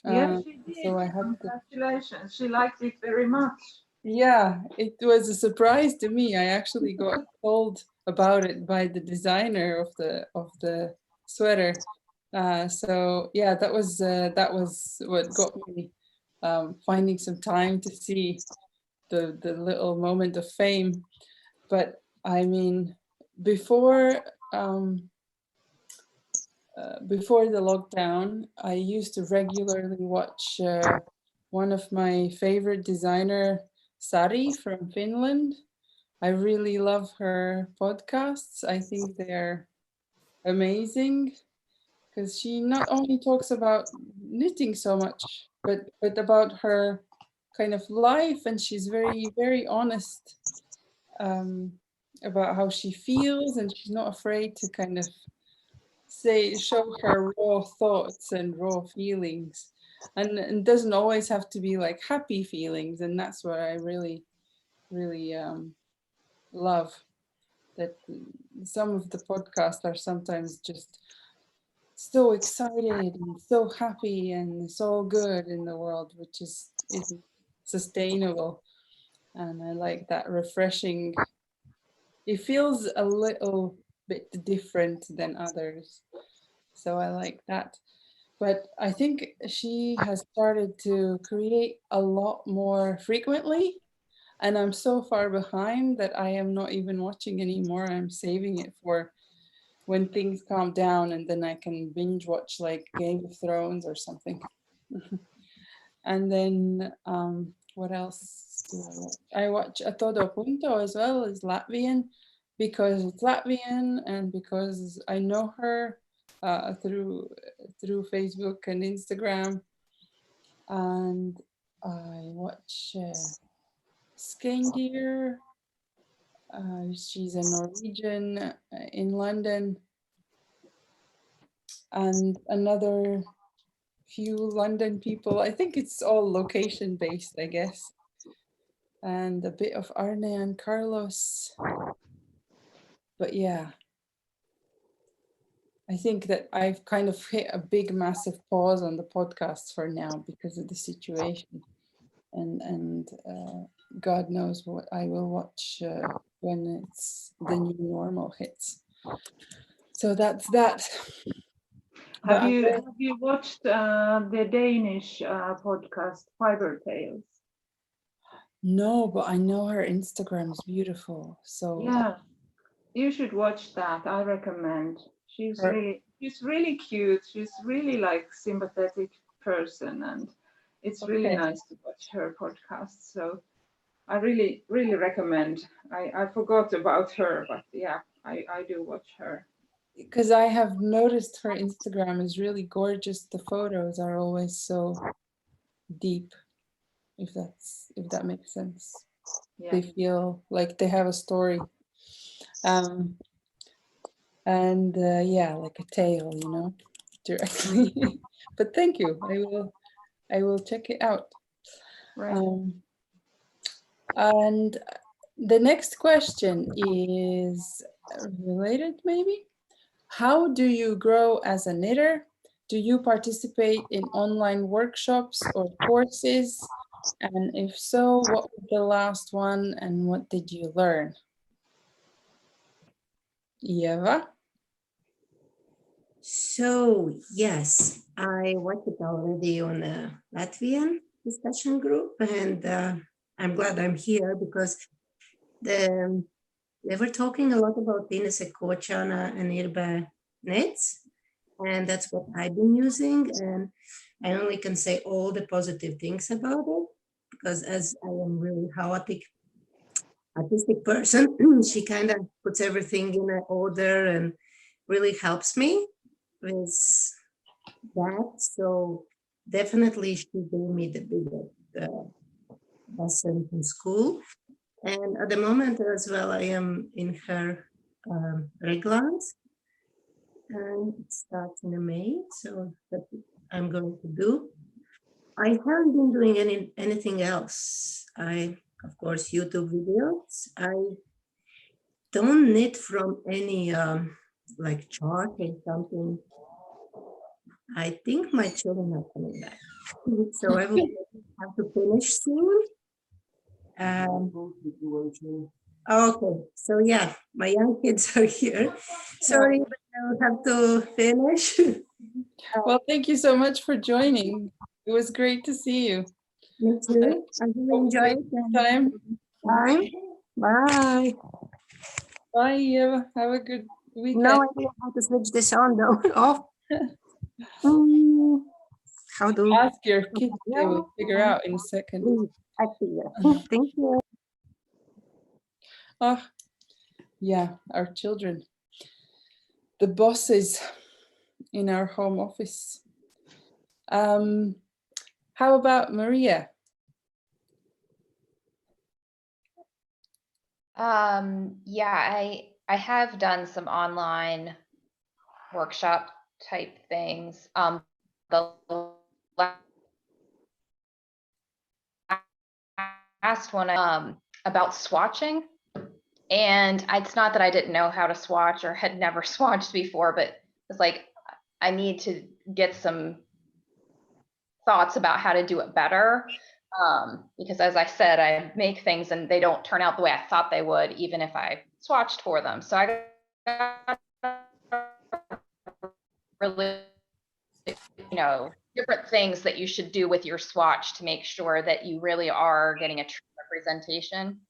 Yes, she did. So I had Congratulations. She liked it very much. Yeah, it was a surprise to me. I actually got told about it by the designer of the sweater. So yeah, that was what got me finding some time to see the little moment of fame. But I mean, before before the lockdown, I used to regularly watch one of my favorite designer, Sari from Finland. I really love her podcasts. I think they're amazing because she not only talks about knitting so much, but about her kind of life, and she's very, very honest about how she feels, and she's not afraid to kind of show her raw thoughts and raw feelings, and doesn't always have to be like happy feelings, and that's what I really, really love. That some of the podcasts are sometimes just so excited and so happy and it's all good in the world, which isn't sustainable. And I like that refreshing. It feels a little bit different than others. So I like that. But I think she has started to create a lot more frequently. And I'm so far behind that I am not even watching anymore. I'm saving it for when things calm down and then I can binge watch like Game of Thrones or something. And then what else do I watch? I watch A Todo Punto as well as Latvian because it's Latvian and because I know her through Facebook and Instagram. And I watch Skandir. She's a Norwegian in London. And another few London people. I think it's all location based, I guess. And a bit of Arne and Carlos. But yeah, I think that I've kind of hit a big, massive pause on the podcasts for now because of the situation. And God knows what I will watch when it's the new normal hits. So that's that. Have you watched the Danish podcast Fiber Tales? No, but I know her Instagram is beautiful. So Yeah, you should watch that. I recommend. She's Her- really cute. She's really like sympathetic person, and it's really Okay. nice to watch her podcast. So I really recommend. I forgot about her, but yeah, I do watch her. because I have noticed her Instagram is really gorgeous. The photos are always so deep, if that makes sense. Yeah. They feel like they have a story. And yeah, like a tale, directly. But thank you. I will check it out. Right. And the next question is related, maybe. How do you grow as a knitter? Do you participate in online workshops or courses? And if so, what was the last one and what did you learn? Eva? So yes, I watched it already on the Latvian discussion group, and I'm glad I'm here because they were talking a lot about Inese Kochana and Irbe knits, and that's what I've been using, and I only can say all the positive things about it because as I am really chaotic artistic person, she kind of puts everything in an order and really helps me with that. So definitely she gave me the biggest lesson in school. And at the moment as well, I am in her reglans. And it starts in May, so that I'm going to do. I haven't been doing anything else. I, of course, YouTube videos. I don't knit from any like chart or something. I think my children are coming back, so I will have to finish soon. Okay, so yeah, my young kids are here. Sorry, but I will have to finish. Well, thank you so much for joining. It was great to see you. Me too. I really enjoyed it. Time. Bye. Bye. Bye, Eva. Have a good weekend. No idea how to switch this on though. Off. How do Ask your kids, they will figure out in a second. I figure. Thank you. Oh, yeah, our children. The bosses in our home office. How about Maria? Yeah, I have done some online workshop type things. The last one about swatching, and it's not that I didn't know how to swatch or had never swatched before, but it's like I need to get some thoughts about how to do it better. Because as I said, I make things and they don't turn out the way I thought they would, even if I swatched for them. So I got really, different things that you should do with your swatch to make sure that you really are getting a true representation.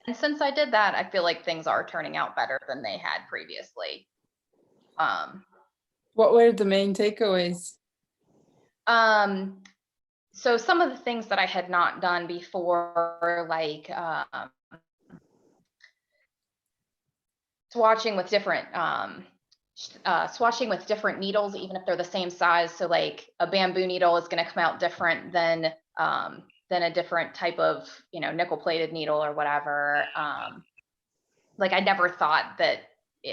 And since I did that, I feel like things are turning out better than they had previously. What were the main takeaways? So some of the things that I had not done before, like swatching with different needles, even if they're the same size. So like a bamboo needle is going to come out different than a different type of nickel plated needle or whatever. Like I never thought that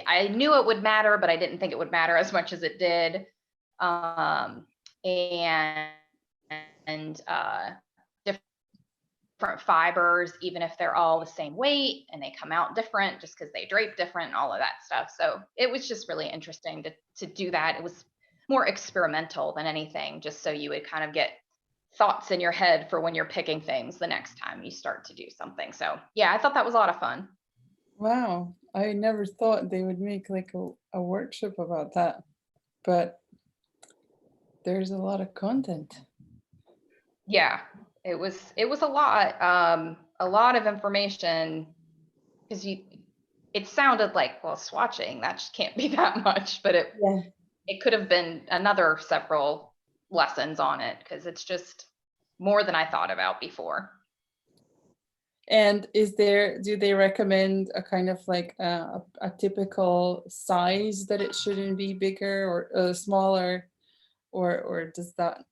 I knew it would matter, but I didn't think it would matter as much as it did. And different fibers, even if they're all the same weight and they come out different just because they drape different, all of that stuff. So it was just really interesting to do that. It was more experimental than anything, just so you would kind of get thoughts in your head for when you're picking things the next time you start to do something. So yeah, I thought that was a lot of fun. Wow, I never thought they would make like a workshop about that, but there's a lot of content. Yeah, it was a lot of information, because it sounded like, well, swatching, that just can't be that much, but it could have been another several lessons on it, because it's just more than I thought about before. And do they recommend a kind of like a typical size that it shouldn't be bigger or smaller, or does that?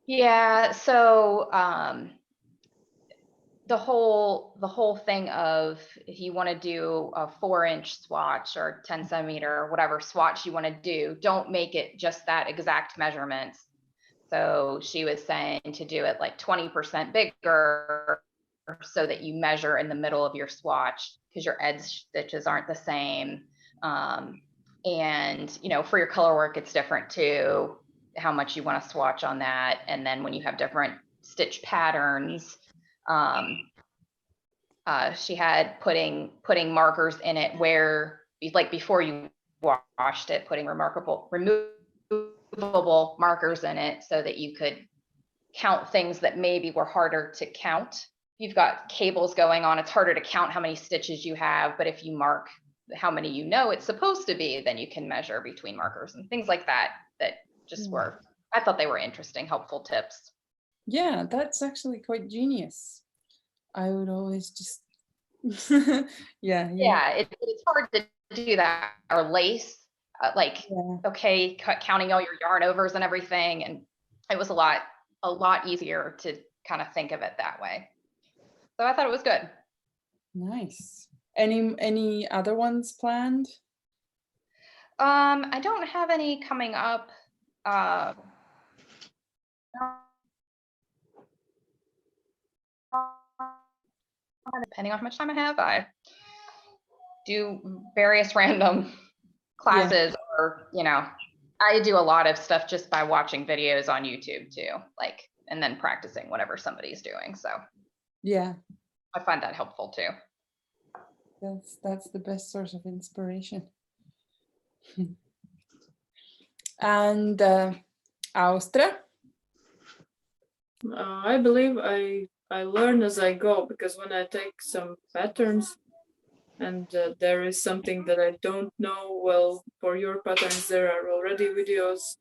Yeah, so the whole thing of, if you want to do a 4-inch swatch or 10 centimeter or whatever swatch you want to do, don't make it just that exact measurements. So she was saying to do it like 20% bigger, so that you measure in the middle of your swatch, because your edge stitches aren't the same. And for your color work, it's different too, how much you want to swatch on that. And then when you have different stitch patterns, she had putting markers in it where, like before you washed it, putting removable markers in it so that you could count things that maybe were harder to count. If you've got cables going on, it's harder to count how many stitches you have, but if you mark how many it's supposed to be, then you can measure between markers and things like that just were, I thought they were interesting, helpful tips. Yeah, that's actually quite genius. I would always just yeah, it's hard to do that, or lace, okay, counting all your yarn overs and everything, and it was a lot easier to kind of think of it that way. So I thought it was good. Nice. Any other ones planned? I don't have any coming up. Depending on how much time I have, I do various random classes, or I do a lot of stuff just by watching videos on YouTube too, and then practicing whatever somebody's doing. So yeah, I find that helpful too. That's the best source of inspiration. And Austra? I believe I learn as I go, because when I take some patterns and there is something that I don't know, well, for your patterns there are already videos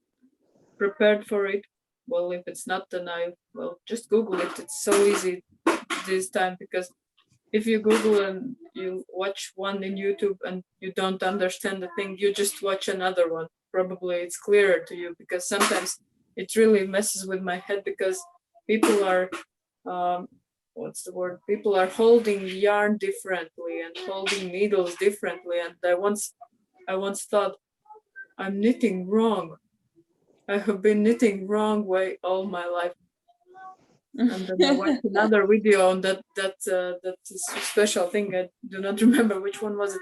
prepared for it. Well, if it's not, then I will just Google it. It's so easy this time, because if you Google and you watch one in YouTube and you don't understand the thing, you just watch another one. Probably it's clearer to you, because sometimes it really messes with my head, because people are, people are holding yarn differently and holding needles differently. And I once thought, I'm knitting wrong. I have been knitting wrong way all my life. And then I watched another video on that special thing. I do not remember which one was it.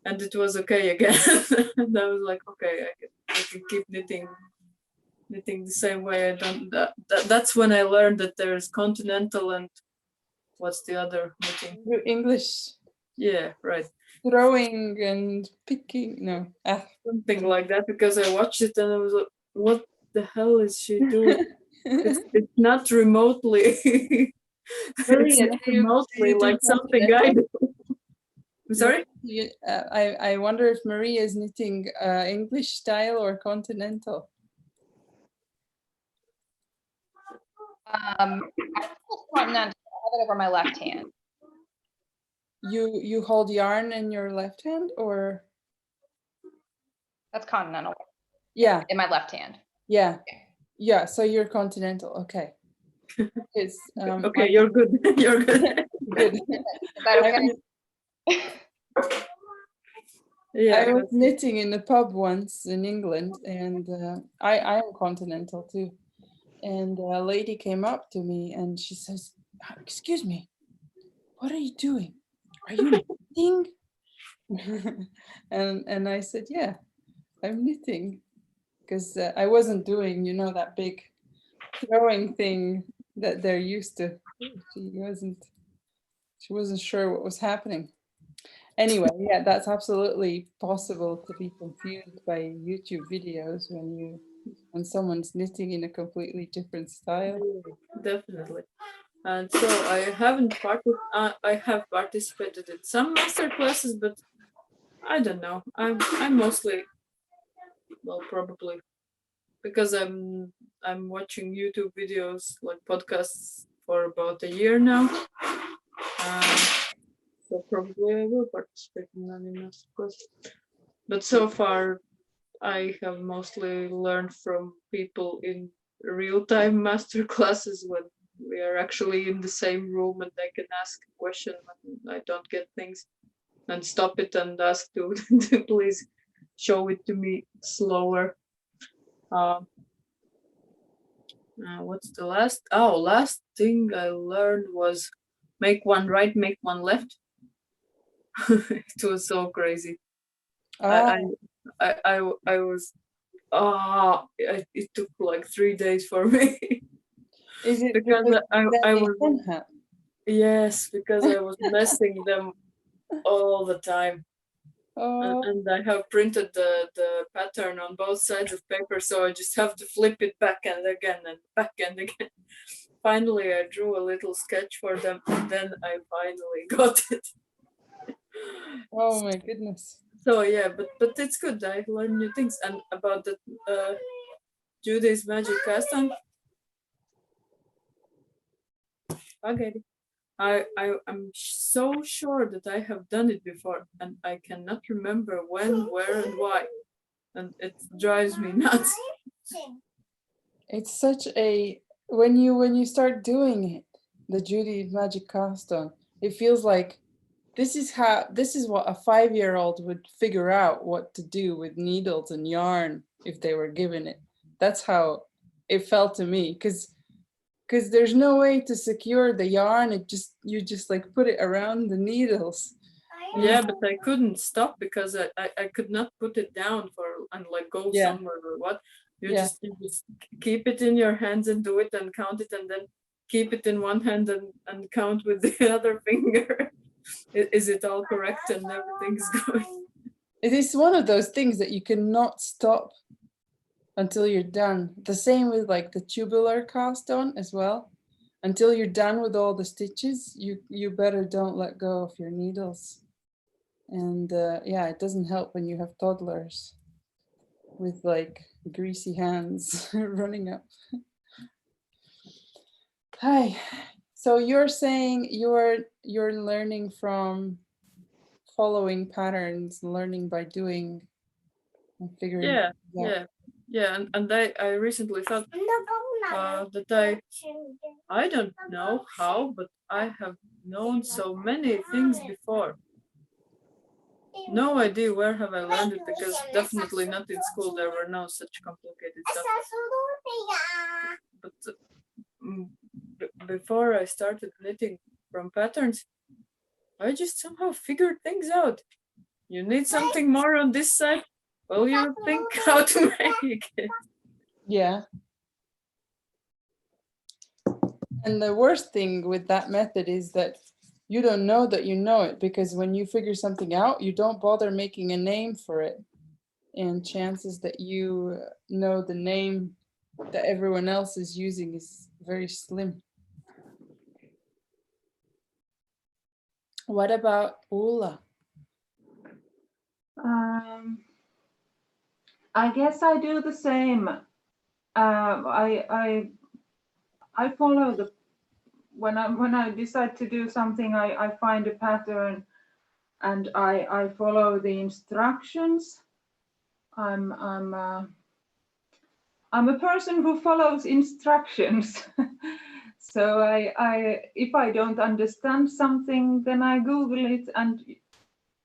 And it was okay again. And I was like, okay, I can keep knitting the same way. I don't. That's when I learned that there's continental and what's the other knitting? English Yeah, right. throwing and picking. No. Something like that, because I watched it and I was like, what the hell is she doing? It's not remotely. Maria, It's not do you remotely do like something I do. I'm sorry? I wonder if Maria is knitting English style or continental. I think it's continental. I have it over my left hand. You hold yarn in your left hand, or That's continental yeah, in my left hand. yeah. So you're continental. Okay. It's, Okay, you're good. You're good. good. Is that okay? Yeah, I was knitting in a pub once in England, and I am continental too. And a lady came up to me and she says, "Excuse me, what are you doing? Are you knitting?" and I said, "Yeah, I'm knitting," because I wasn't doing, that big throwing thing that they're used to. She wasn't sure what was happening. Anyway, yeah, that's absolutely possible to be confused by YouTube videos when someone's knitting in a completely different style. definitely. And so I have participated in some master classes, but I don't know. I'm mostly, well, probably because I'm watching YouTube videos, like podcasts, for about a year now. So probably I will participate in any master class. But so far, I have mostly learned from people in real-time master classes when we are actually in the same room and I can ask a question when I don't get things and stop it and ask to please show it to me slower. What's the last thing I learned was make one right, make one left. It was so crazy. I was it took like 3 days for me. Is it because I was was yes, because I was messing them all the time. oh, And I have printed the pattern on both sides of paper, so I just have to flip it back and again and back and again. Finally, I drew a little sketch for them, and then I finally got it. oh my goodness. So yeah, but it's good. I learned new things. And about the Judy's magic cast on. Okay. I'm so sure that I have done it before, and I cannot remember when, where, and why, and it drives me nuts. It's such a when you start doing it, the Judy magic cast on, it feels like this is what a 5-year-old would figure out what to do with needles and yarn if they were given it. That's how it felt to me, because there's no way to secure the yarn. You just like put it around the needles. Yeah, but I couldn't stop because I could not put it down and like go Yeah. somewhere or what. You Yeah. just keep it in your hands and do it and count it, and then keep it in one hand and count with the other finger. Is it all correct and everything's going? It is one of those things that you cannot stop until you're done. The same with like the tubular cast on as well. Until you're done with all the stitches, you better don't let go of your needles. And yeah, it doesn't help when you have toddlers with like greasy hands running up. Hi. So you're saying you're learning from following patterns, learning by doing and figuring Yeah, things out. yeah. And I recently thought that I don't know how, but I have known so many things before. No idea where have I learned it, because definitely not in school. There were no such complicated stuff. But before I started knitting from patterns, I just somehow figured things out. You need something more on this side, will you think how to make it? Yeah. And the worst thing with that method is that you don't know that you know it, because when you figure something out, you don't bother making a name for it. And chances that you know the name that everyone else is using is very slim. What about Ula? I guess I do the same. I follow the when I decide to do something, I find a pattern and I follow the instructions. I'm a person who follows instructions. So if I don't understand something, then I Google it, and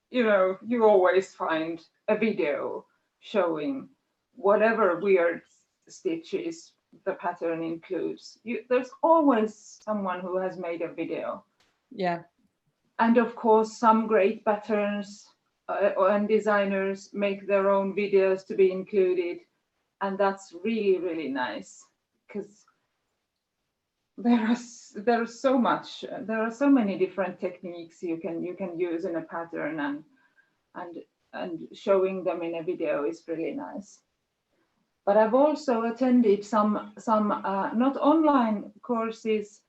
you always find a video showing whatever weird stitches the pattern includes. There's always someone who has made a video. Yeah. And of course, some great patterns and designers make their own videos to be included. And that's really, really nice, because there are so many different techniques you can use in a pattern, and showing them in a video is really nice. But I've also attended some not online courses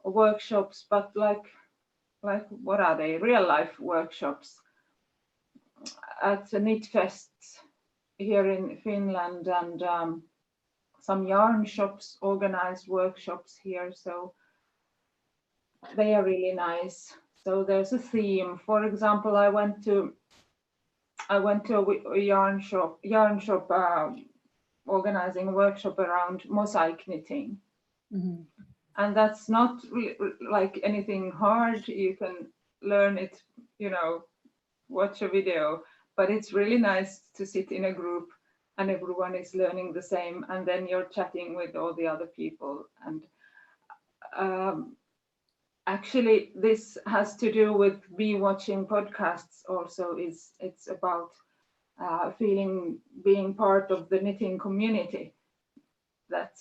or workshops, but like what are they, real life workshops at Knitfest here in Finland, and some yarn shops organize workshops here, so they are really nice. So there's a theme. For example, I went to a yarn shop organizing a workshop around mosaic knitting. Mm-hmm. And that's not like anything hard. You can learn it, watch a video, but it's really nice to sit in a group and everyone is learning the same, and then you're chatting with all the other people. And actually this has to do with me watching podcasts also. It's about being part of the knitting community, that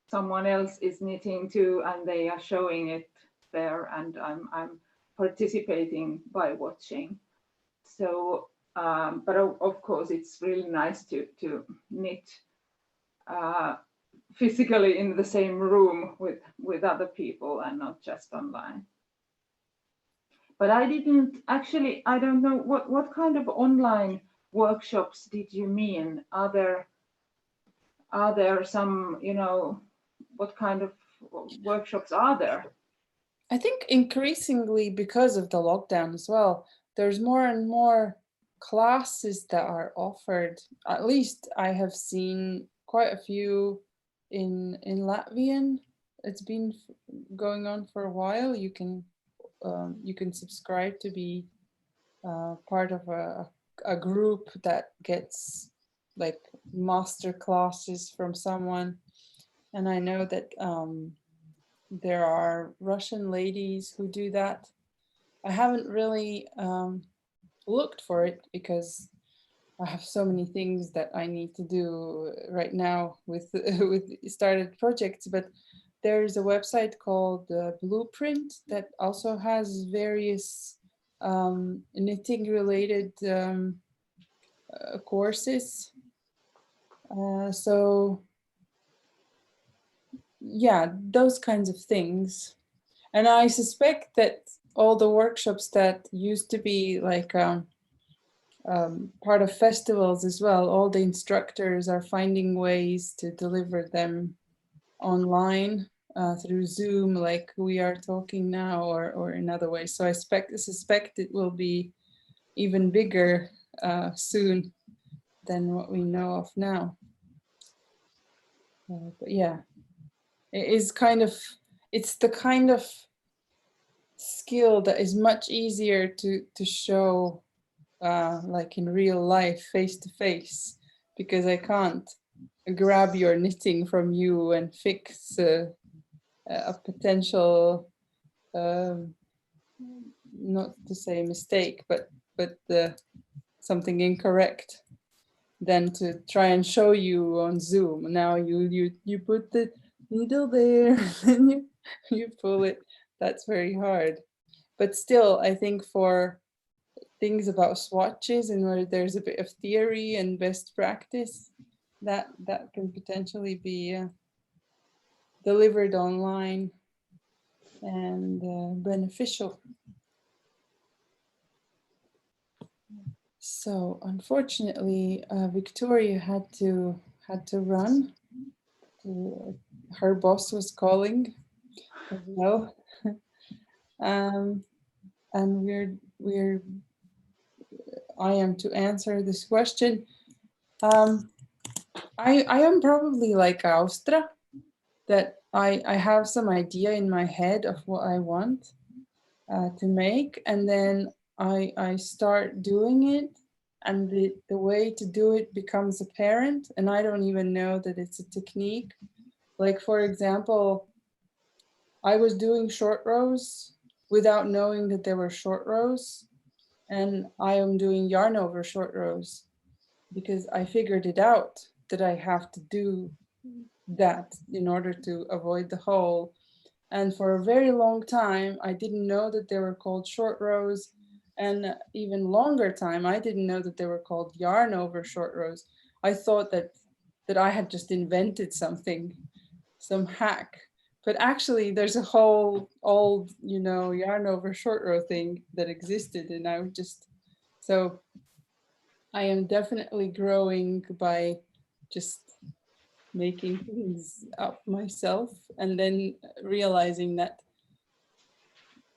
someone else is knitting too and they are showing it there, and I'm participating by watching. So but of course it's really nice to knit physically in the same room with other people and not just online. But I don't know what kind of online workshops did you mean? Are there some, what kind of workshops are there? I think increasingly, because of the lockdown as well, there's more and more classes that are offered. At least I have seen quite a few in Latvian. It's been going on for a while. You can subscribe to be part of a group that gets like master classes from someone. And I know that there are Russian ladies who do that. I haven't really looked for it because I have so many things that I need to do right now with with started projects. But there's a website called Blueprint that also has various knitting related courses. So yeah, those kinds of things. And I suspect that all the workshops that used to be like part of festivals as well, all the instructors are finding ways to deliver them online through Zoom, like we are talking now, or in other ways. So I suspect it will be even bigger soon than what we know of now. But yeah, it is it's the kind of skill that is much easier to show like in real life, face to face, because I can't grab your knitting from you and fix a potential not to say mistake, but something incorrect. than to try and show you on Zoom. Now you put the needle there and you pull it. That's very hard. But still, I think for things about swatches and where there's a bit of theory and best practice, that can potentially be delivered online and beneficial. So unfortunately, Victoria had to run. Her boss was calling as well, and I am to answer this question. I am probably like Austra, that I have some idea in my head of what I want to make, and then I start doing it, and the way to do it becomes apparent, and I don't even know that it's a technique. Like, for example, I was doing short rows without knowing that there were short rows, and I am doing yarn over short rows because I figured it out that I have to do that in order to avoid the hole. And for a very long time, I didn't know that they were called short rows. And even longer time, I didn't know that they were called yarn over short rows. I thought that I had just invented something, some hack. But actually, there's a whole old, yarn over short row thing that existed. And I just, so I am definitely growing by just making things up myself, and then realizing that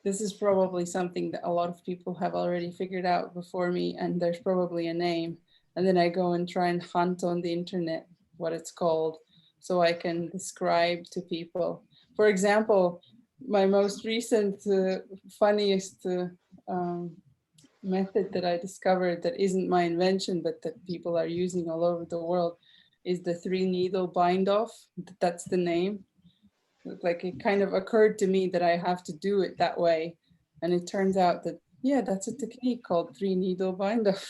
this is probably something that a lot of people have already figured out before me, and there's probably a name. And then I go and try and hunt on the internet what it's called so I can describe to people. For example, my most recent funniest method that I discovered that isn't my invention, but that people are using all over the world, is the 3-needle bind off. That's the name. Like, it kind of occurred to me that I have to do it that way. And it turns out that, yeah, that's a technique called 3-needle bind off.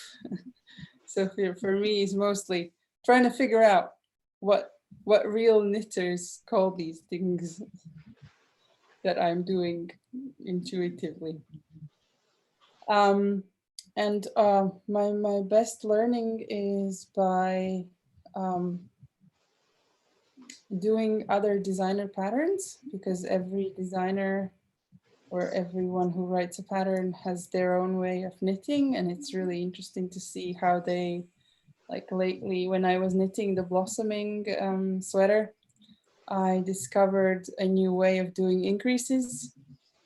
So for me, it's mostly trying to figure out what real knitters call these things that I'm doing intuitively. And my best learning is by doing other designer patterns, because every designer or everyone who writes a pattern has their own way of knitting, and it's really interesting to see how they, like lately when I was knitting the blossoming sweater, I discovered a new way of doing increases.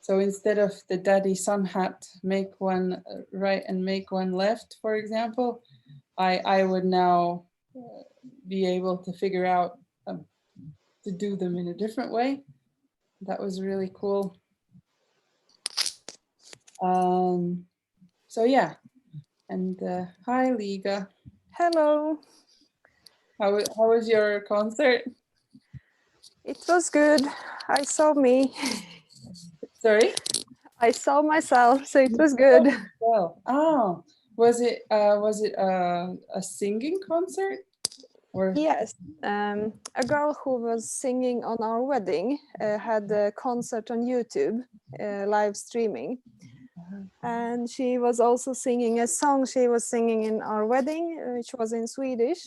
So instead of the daddy sun hat, make one right and make one left, for example, I would now be able to figure out to do them in a different way. That was really cool. So yeah, and hi Liga. Hello. How was your concert? It was good. I saw me. Sorry? I saw myself, so it was good. Oh, was it a singing concert? Or Yes, a girl who was singing on our wedding had a concert on YouTube, live streaming. And she was also singing a song she was singing in our wedding, which was in Swedish.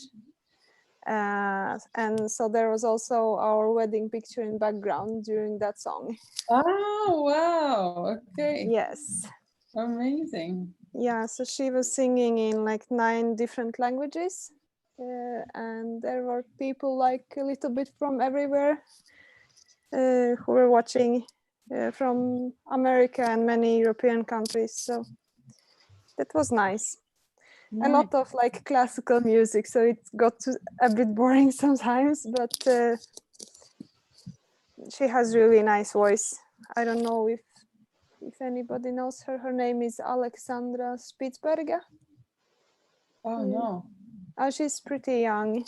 And so there was also our wedding picture in background during that song. Oh, wow. Okay. Yes. Amazing. Yeah, so she was singing in like 9 different languages. And there were people like a little bit from everywhere who were watching from America and many European countries. So that was nice. A lot of like classical music, so it got a bit boring sometimes, but she has really nice voice. I don't know if anybody knows her. Her name is Alexandra Spitsberger. Oh no. Oh, she's pretty young.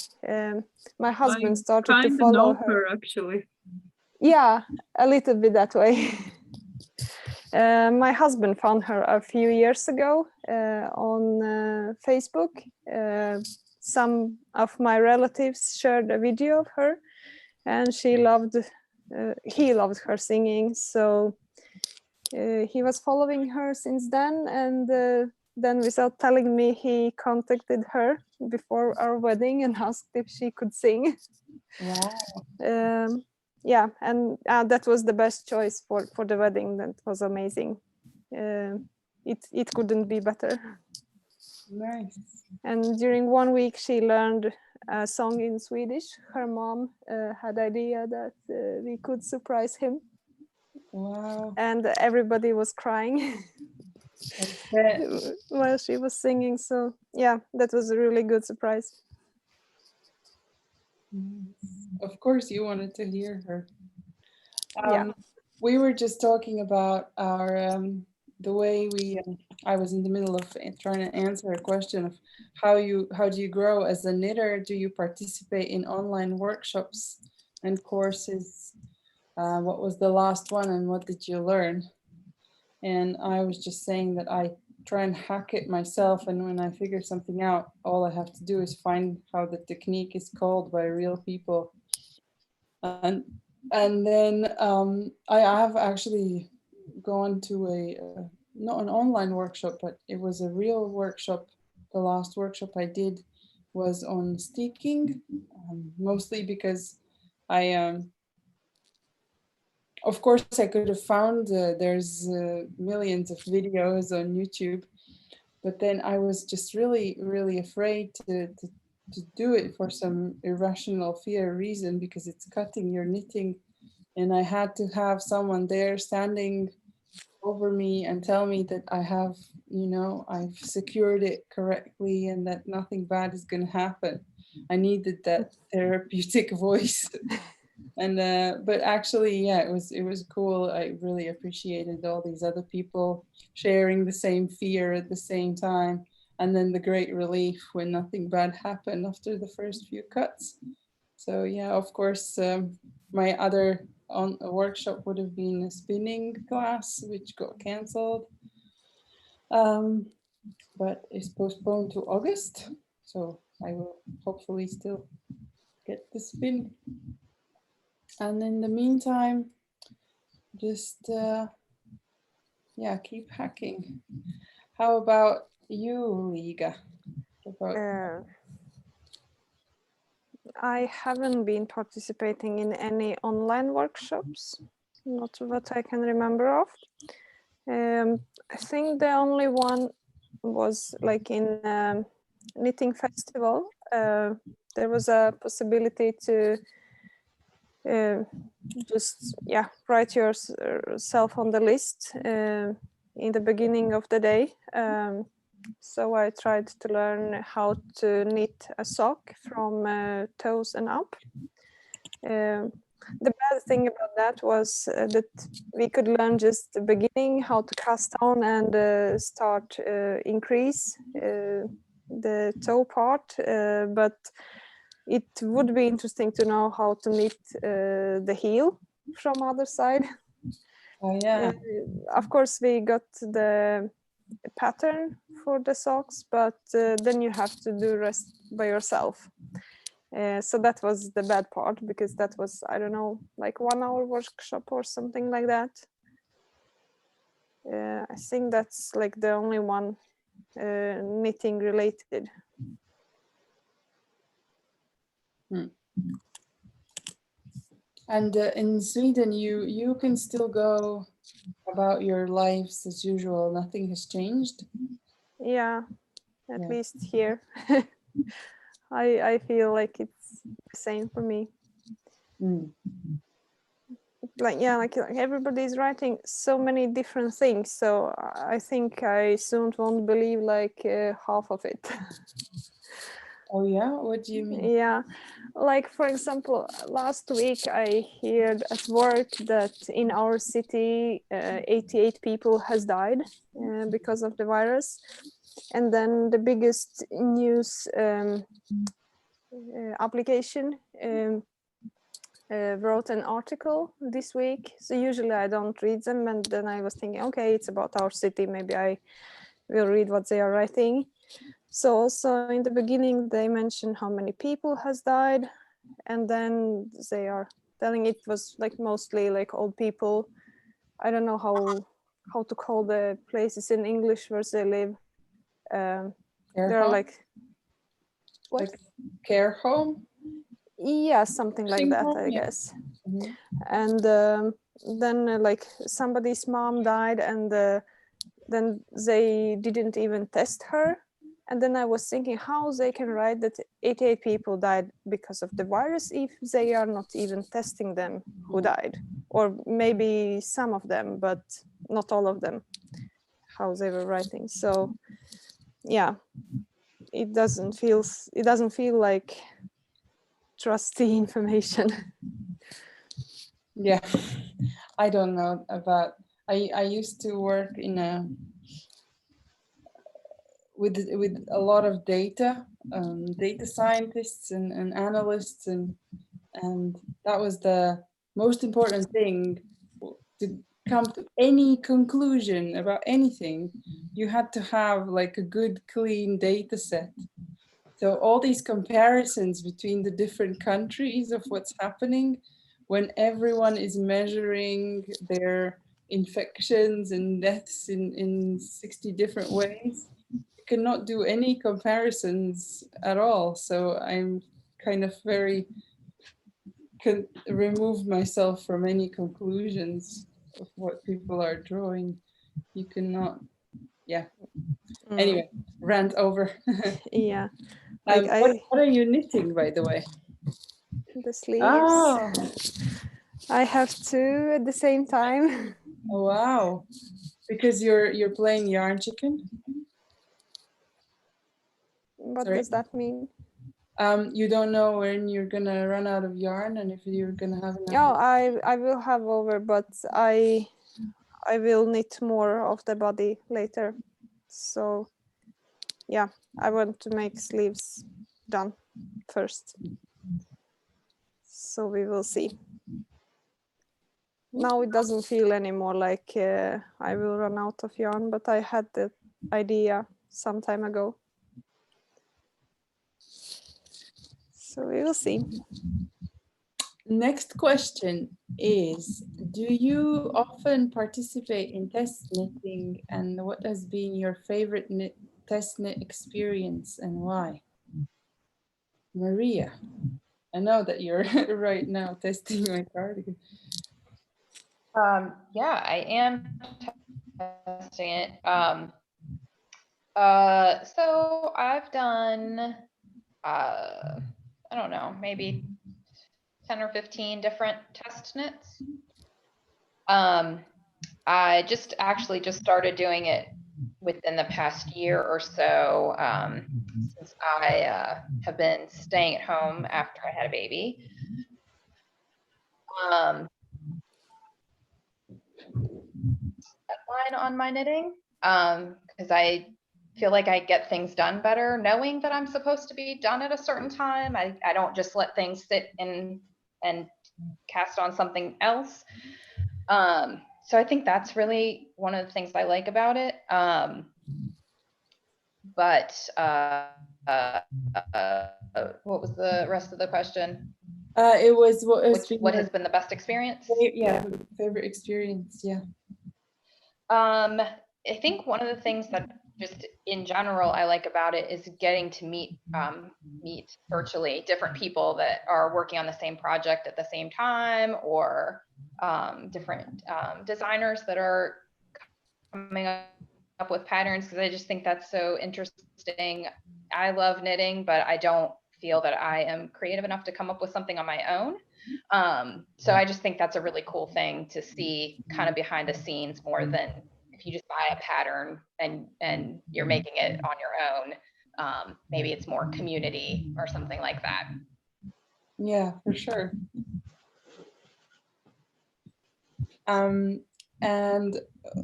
My husband started to Kind of follow know her actually. Yeah, a little bit that way. My husband found her a few years ago on Facebook. some of my relatives shared a video of her, and he loved her singing. So he was following her since then, and then without telling me, he contacted her before our wedding and asked if she could sing. Wow. Yeah, and that was the best choice for the wedding. That was amazing. It couldn't be better. Nice. And during 1 week, she learned a song in Swedish. Her mom had idea that we could surprise him, Wow. and everybody was crying I bet. while she was singing. So yeah, that was a really good surprise. Of course, you wanted to hear her. Yeah. We were just talking about our the way we. I was in the middle of trying to answer a question of how do you grow as a knitter? Do you participate in online workshops and courses? What was the last one, and what did you learn? And I was just saying that I try and hack it myself, and when I figure something out, all I have to do is find how the technique is called by real people. And then I have actually gone to not an online workshop, but it was a real workshop. The last workshop I did was on sticking, mostly because I of course I could have found there's millions of videos on YouTube, but then I was just really afraid to do it for some irrational fear reason, because it's cutting your knitting, and I had to have someone there standing over me and tell me that I have, I've secured it correctly and that nothing bad is going to happen. I needed that therapeutic voice. And but actually, yeah, it was cool. I really appreciated all these other people sharing the same fear at the same time, and then the great relief when nothing bad happened after the first few cuts. So yeah, of course, my other a workshop would have been a spinning class, which got cancelled, but is postponed to August. So I will hopefully still get the spin. And in the meantime, just yeah, keep hacking. How about you, Liga? I haven't been participating in any online workshops, not what I can remember of. I think the only one was like in knitting festival. There was a possibility to just write yourself on the list in the beginning of the day. So I tried to learn how to knit a sock from toes and up. The bad thing about that was that we could learn just the beginning, how to cast on and start increase the toe part, but it would be interesting to know how to knit the heel from other side. Oh yeah. Of course, we got the pattern for the socks, but then you have to do rest by yourself. So that was the bad part, because that was, I don't know, like 1 hour workshop or something like that. I think that's like the only one knitting related. And in Sweden, you can still go about your lives as usual. Nothing has changed. Yeah, at least here. I feel like it's the same for me. Like everybody's writing so many different things, so I think I soon won't believe like half of it. Oh yeah, what do you mean? Yeah, like for example, last week I heard at work that in our city 88 people has died because of the virus, and then the biggest news application wrote an article this week. So usually I don't read them, and then I was thinking, okay, it's about our city, maybe I will read what they are writing. So also in the beginning, they mention how many people has died, and then they are telling it was like mostly like old people. I don't know how to call the places in English where they live. Care They're home? like what? Like care home? Yeah, something like Nursing that, home? I Yeah. guess. Mhm. And then like somebody's mom died, and then they didn't even test her. And then I was thinking how they can write that 88 people died because of the virus if they are not even testing them who died, or maybe some of them, but not all of them, how they were writing. So yeah, it doesn't feel like trusty information. Yeah, I don't know about. I used to work in a with a lot of data, data scientists and analysts, and that was the most important thing to come to any conclusion about anything. You had to have like a good, clean data set. So all these comparisons between the different countries of what's happening, when everyone is measuring their infections and deaths in 60 different ways, you cannot do any comparisons at all. So I'm kind of very remove myself from any conclusions of what people are drawing. You cannot, yeah. Anyway, rant over. Yeah, like What are you knitting, by the way? the sleeves. Oh, I have two at the same time. oh wow! Because you're playing Yarn Chicken. What Sorry. does that mean? You don't know when you're gonna run out of yarn and if you're gonna have enough. Oh, I will have over, but I will knit more of the body later. So yeah, I want to make sleeves done first. So we will see. Now it doesn't feel anymore like I will run out of yarn, but I had the idea some time ago. So we will see. Next question is, do you often participate in test knitting, and what has been your favorite test knit experience and why? Maria, I know that you're right now testing my cardigan. Yeah, I am testing it. So I've done, I don't know, maybe 10 or 15 different test knits. I actually just started doing it within the past year or so, since I have been staying at home after I had a baby. Deadline on my knitting, because I feel like I get things done better knowing that I'm supposed to be done at a certain time. I don't just let things sit and cast on something else. So I think that's really one of the things I like about it. But what was the rest of the question? It was what has been the best experience? Yeah, favorite experience. Yeah. I think one of the things that just in general I like about it is getting to meet virtually different people that are working on the same project at the same time, or different designers that are coming up with patterns, because I just think that's so interesting. I love knitting, but I don't feel that I am creative enough to come up with something on my own. So I just think that's a really cool thing to see kind of behind the scenes, more than if you just buy a pattern and you're making it on your own. Maybe it's more community or something like that. Yeah, for sure. And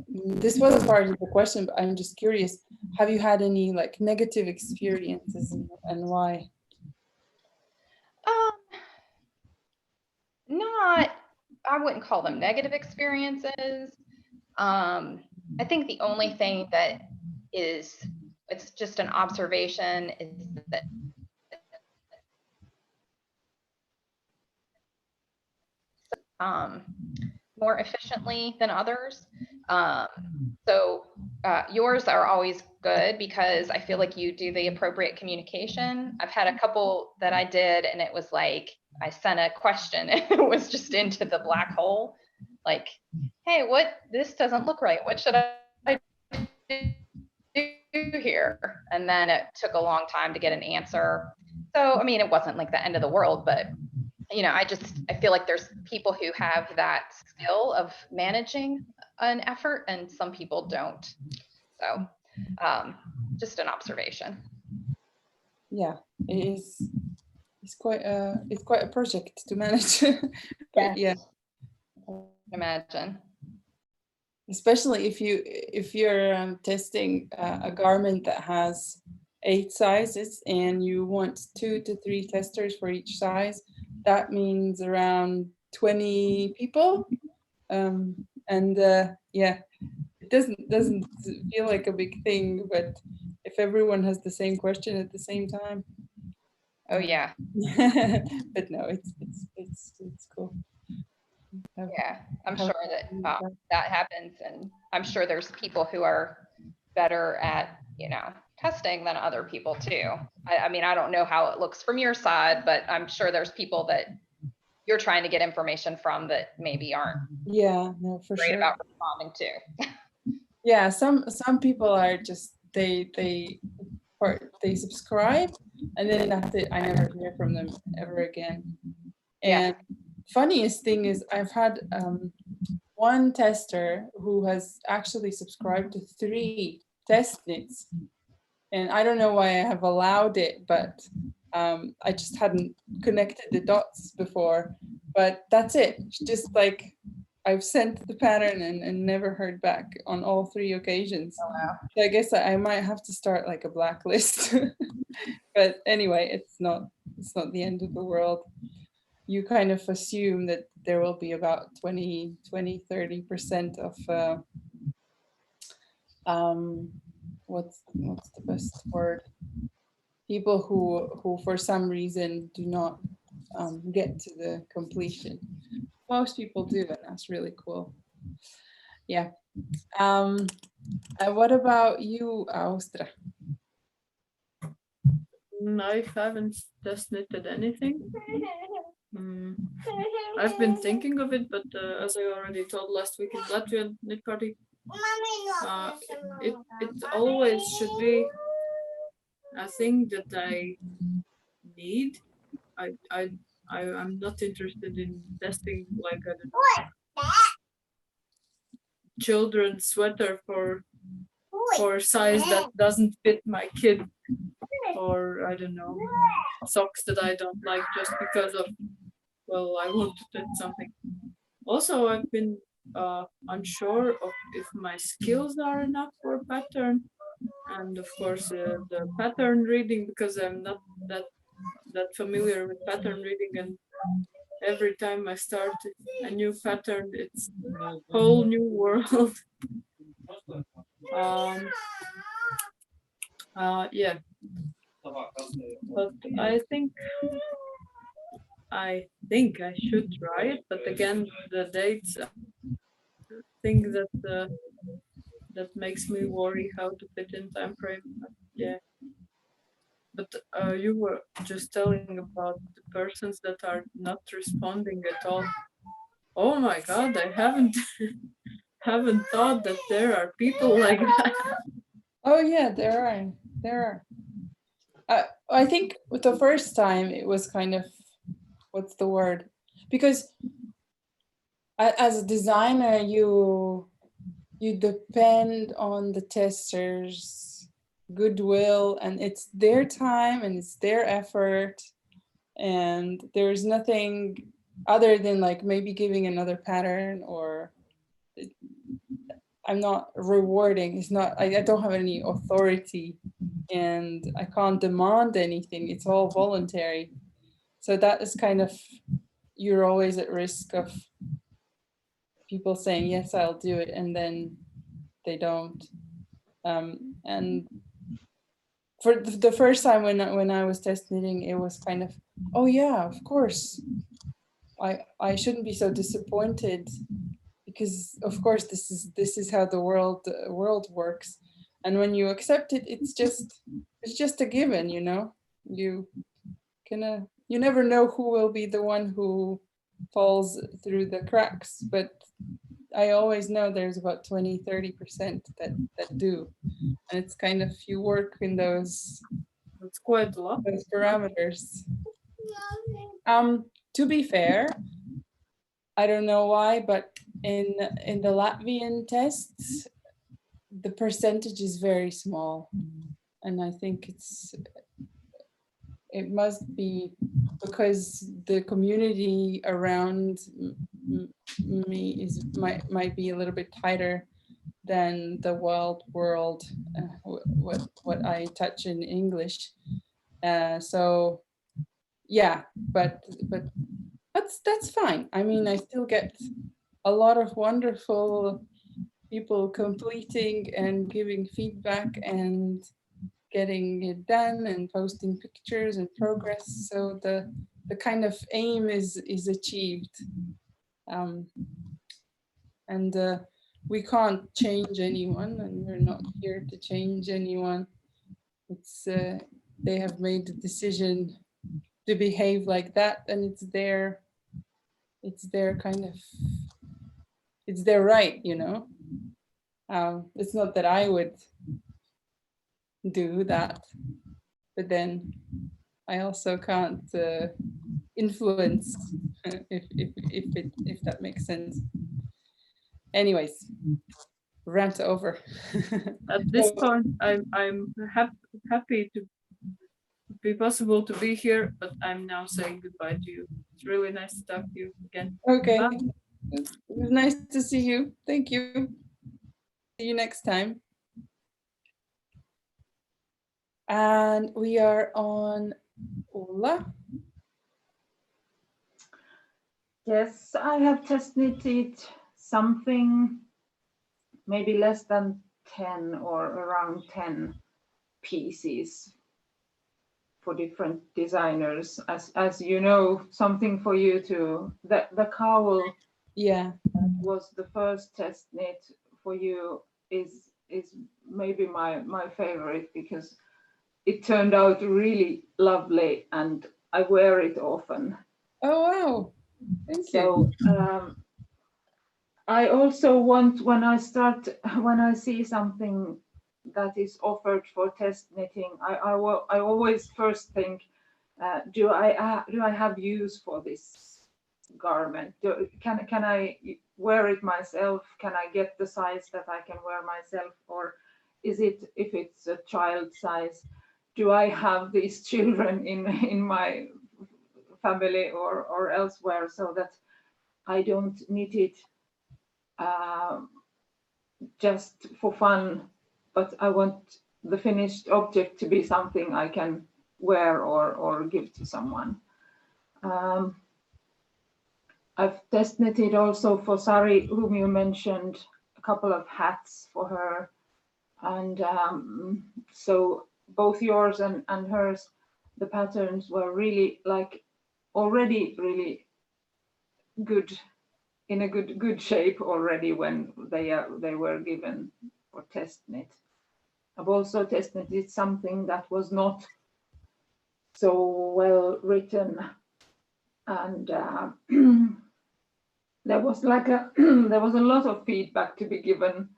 this wasn't part of the question, but I'm just curious, have you had any like negative experiences, and why? Not, I wouldn't call them negative experiences. I think the only thing that is it's just an observation is that more efficiently than others. So yours are always good because I feel like you do the appropriate communication. I've had a couple that I did and it was like, I sent a question and it was just into the black hole. Like, hey, this doesn't look right. What should I do here? And then it took a long time to get an answer. So, I mean, it wasn't like the end of the world, but you know, I feel like there's people who have that skill of managing an effort and some people don't. So just an observation. Yeah, it's quite a project to manage. But yeah, Imagine. Especially if you're testing a garment that has 8 sizes and you want 2 to 3 testers for each size, that means around 20 people. And yeah, it doesn't feel like a big thing, but if everyone has the same question at the same time. Oh yeah. But no, it's cool. Yeah, I'm sure that that happens, and I'm sure there's people who are better at, you know, testing than other people too. I mean, I don't know how it looks from your side, but I'm sure there's people that you're trying to get information from that maybe aren't no, for great sure. about responding to. Yeah, some people are just they subscribe and then that's it. I never hear from them ever again. And funniest thing is I've had one tester who has actually subscribed to 3 test knits, and I don't know why I have allowed it, but I just hadn't connected the dots before. But that's it. It's just like I've sent the pattern and never heard back on all 3 occasions. Oh, wow. So I guess I might have to start like a blacklist. But anyway, it's not the end of the world. You kind of assume that there will be about 30% of what's the best word? People who for some reason do not get to the completion. Most people do, and that's really cool. Yeah. What about you, Austra? I haven't test knitted anything. I've been thinking of it, but as I already told last week in Latvian knit party, it always should be a thing that I need. I'm not interested in testing like a children's sweater for size that doesn't fit my kid, or I don't know, socks that I don't like just because of, well, I want to test something. Also, I've been unsure of if my skills are enough for pattern, and of course the pattern reading, because I'm not that familiar with pattern reading, and every time I start a new pattern, it's a whole new world. Yeah, but I think I should try it, but again, the dates thing that makes me worry how to fit in time frame. Yeah. But you were just telling about the persons that are not responding at all. Oh my God, I haven't thought that there are people like that. Oh yeah, there are. I think the first time it was kind of, what's the word? Because as a designer, you depend on the testers' goodwill, and it's their time and it's their effort, and there's nothing other than like maybe giving another pattern, or I'm not rewarding. It's not, I don't have any authority and I can't demand anything. It's all voluntary. So that is kind of, you're always at risk of people saying, yes, I'll do it, and then they don't. And for the first time when I was test knitting, it was kind of, oh yeah, of course. I shouldn't be so disappointed, because of course this is how the world works, and when you accept it, it's just a given, you know. You never know who will be the one who falls through the cracks, but I always know there's about 20-30% that do, and it's kind of, you work in those It's quite a lot. parameters. To be fair, I don't know why, but in the Latvian tests, the percentage is very small, and I think it must be because the community around me might be a little bit tighter than the wild world, what I touch in English. So yeah, but that's fine. I mean, I still get a lot of wonderful people completing and giving feedback and getting it done and posting pictures and progress. So the kind of aim is achieved. And we can't change anyone, and we're not here to change anyone. It's they have made the decision to behave like that, and it's their kind of, it's their right, you know. It's not that I would do that, but then I also can't influence if that makes sense. Anyways, rant over. At this point, I'm happy to be possible to be here, but I'm now saying goodbye to you. It's really nice to talk to you again. Okay, Bye. it was nice to see you. Thank you. See you next time. And we are on Ola. Yes, I have test knitted something, maybe less than 10 or around 10 pieces for different designers. As you know, something for you to, the cowl Yeah. was the first test knit for you is maybe my favorite, because it turned out really lovely and I wear it often. Oh wow. Thank So I also want, when I see something that is offered for test knitting, I always first think, do I have use for this garment? Can I wear it myself? Can I get the size that I can wear myself? Or is it, if it's a child size, do I have these children in my family or elsewhere, so that I don't knit it just for fun, but I want the finished object to be something I can wear or give to someone. I've test knitted also for Sari, whom you mentioned, a couple of hats for her. And so both yours and hers, the patterns were really like already really good, in a good shape already when they were given for test knit. I've also test knitted something that was not so well written, and there was like there was a lot of feedback to be given,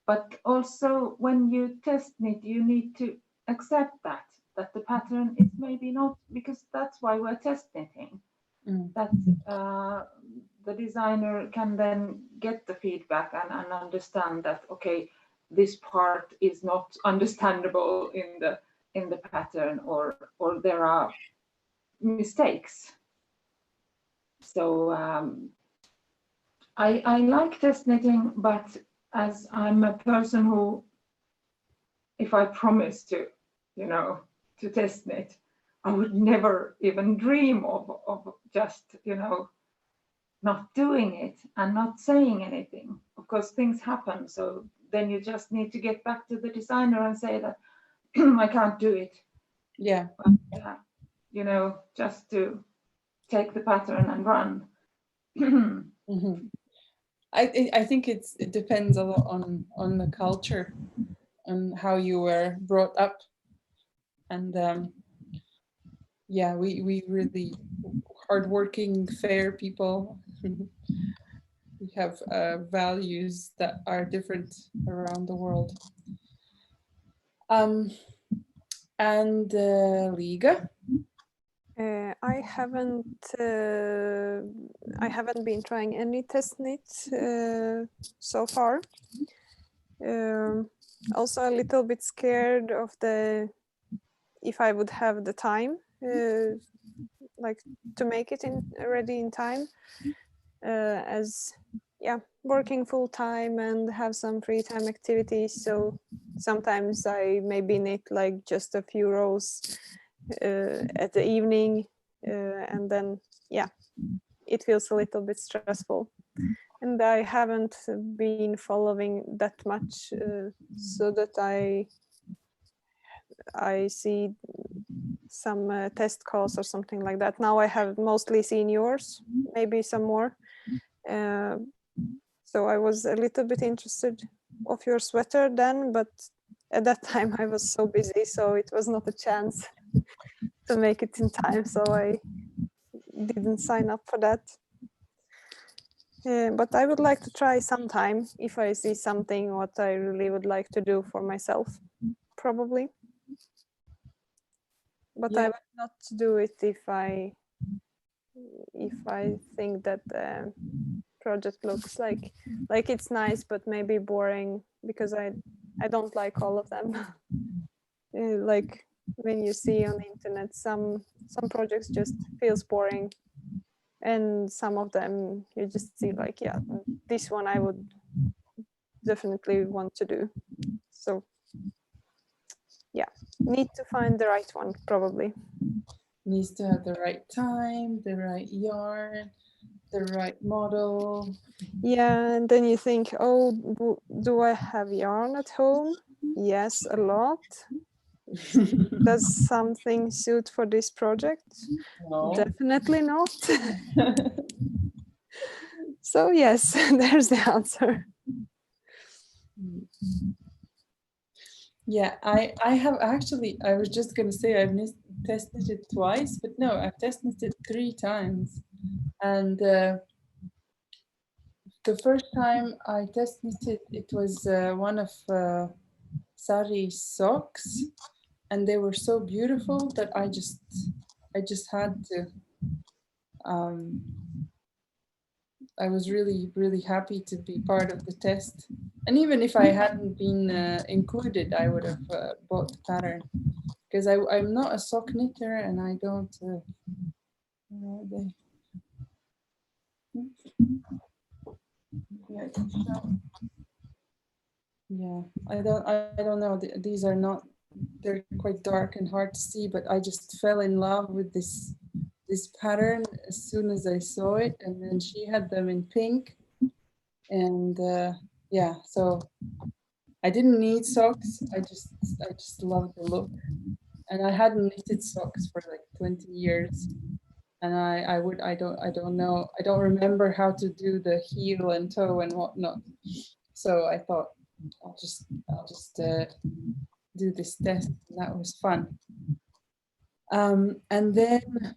but also when you test knit, you need to accept that the pattern is maybe not, because that's why we're test knitting. That the designer can then get the feedback and understand that, okay, this part is not understandable in the pattern, or there are mistakes. So I like test knitting, but as I'm a person who, if I promise to, you know, to test knit, I would never even dream of just, you know, not doing it and not saying anything. Of course, things happen. So then you just need to get back to the designer and say that I can't do it. Yeah. You know, just to take the pattern and run. Mhm. I think it depends a lot on the culture, on how you were brought up, and yeah, we really hardworking, fair people. We have values that are different around the world. And Liga. I haven't been trying any test knits so far. Also a little bit scared of if I would have the time, like to make it ready in time, as yeah, working full time and have some free time activities. So sometimes I maybe knit like just a few rows at the evening, and then yeah, it feels a little bit stressful. And I haven't been following that much, so that I see some test calls or something like that. Now I have mostly seen yours, maybe some more. So I was a little bit interested of your sweater then, but at that time I was so busy, so it was not a chance to make it in time. So I didn't sign up for that. But I would like to try sometime if I see something what I really would like to do for myself, probably. But I would not do it if I think that the project looks like it's nice but maybe boring, because I don't like all of them. Like when you see on the internet, some projects just feels boring, and some of them you just see like, yeah, this one I would definitely want to do. So yeah, need to find the right one, probably. Needs to have the right time, the right yarn, the right model. Yeah, and then you think, oh, do I have yarn at home? Yes, a lot. Does something suit for this project? No. Definitely not. So yes, there's the answer. Yeah, I have actually, I was just gonna say I've tested it twice, but no, I've tested it 3 times. And the first time I tested it, it was one of Sari's socks, and they were so beautiful that I just had to. I was really, really happy to be part of the test. And even if I hadn't been included, I would have bought the pattern, because I'm not a sock knitter, and I don't. Yeah, I don't know. These are not. They're quite dark and hard to see, but I just fell in love with this pattern as soon as I saw it, and then she had them in pink, and yeah, so I didn't need socks. I just loved the look, and I hadn't knitted socks for like 20 years, and I don't know, I don't remember how to do the heel and toe and whatnot. So I thought I'll just do this test, and that was fun. And then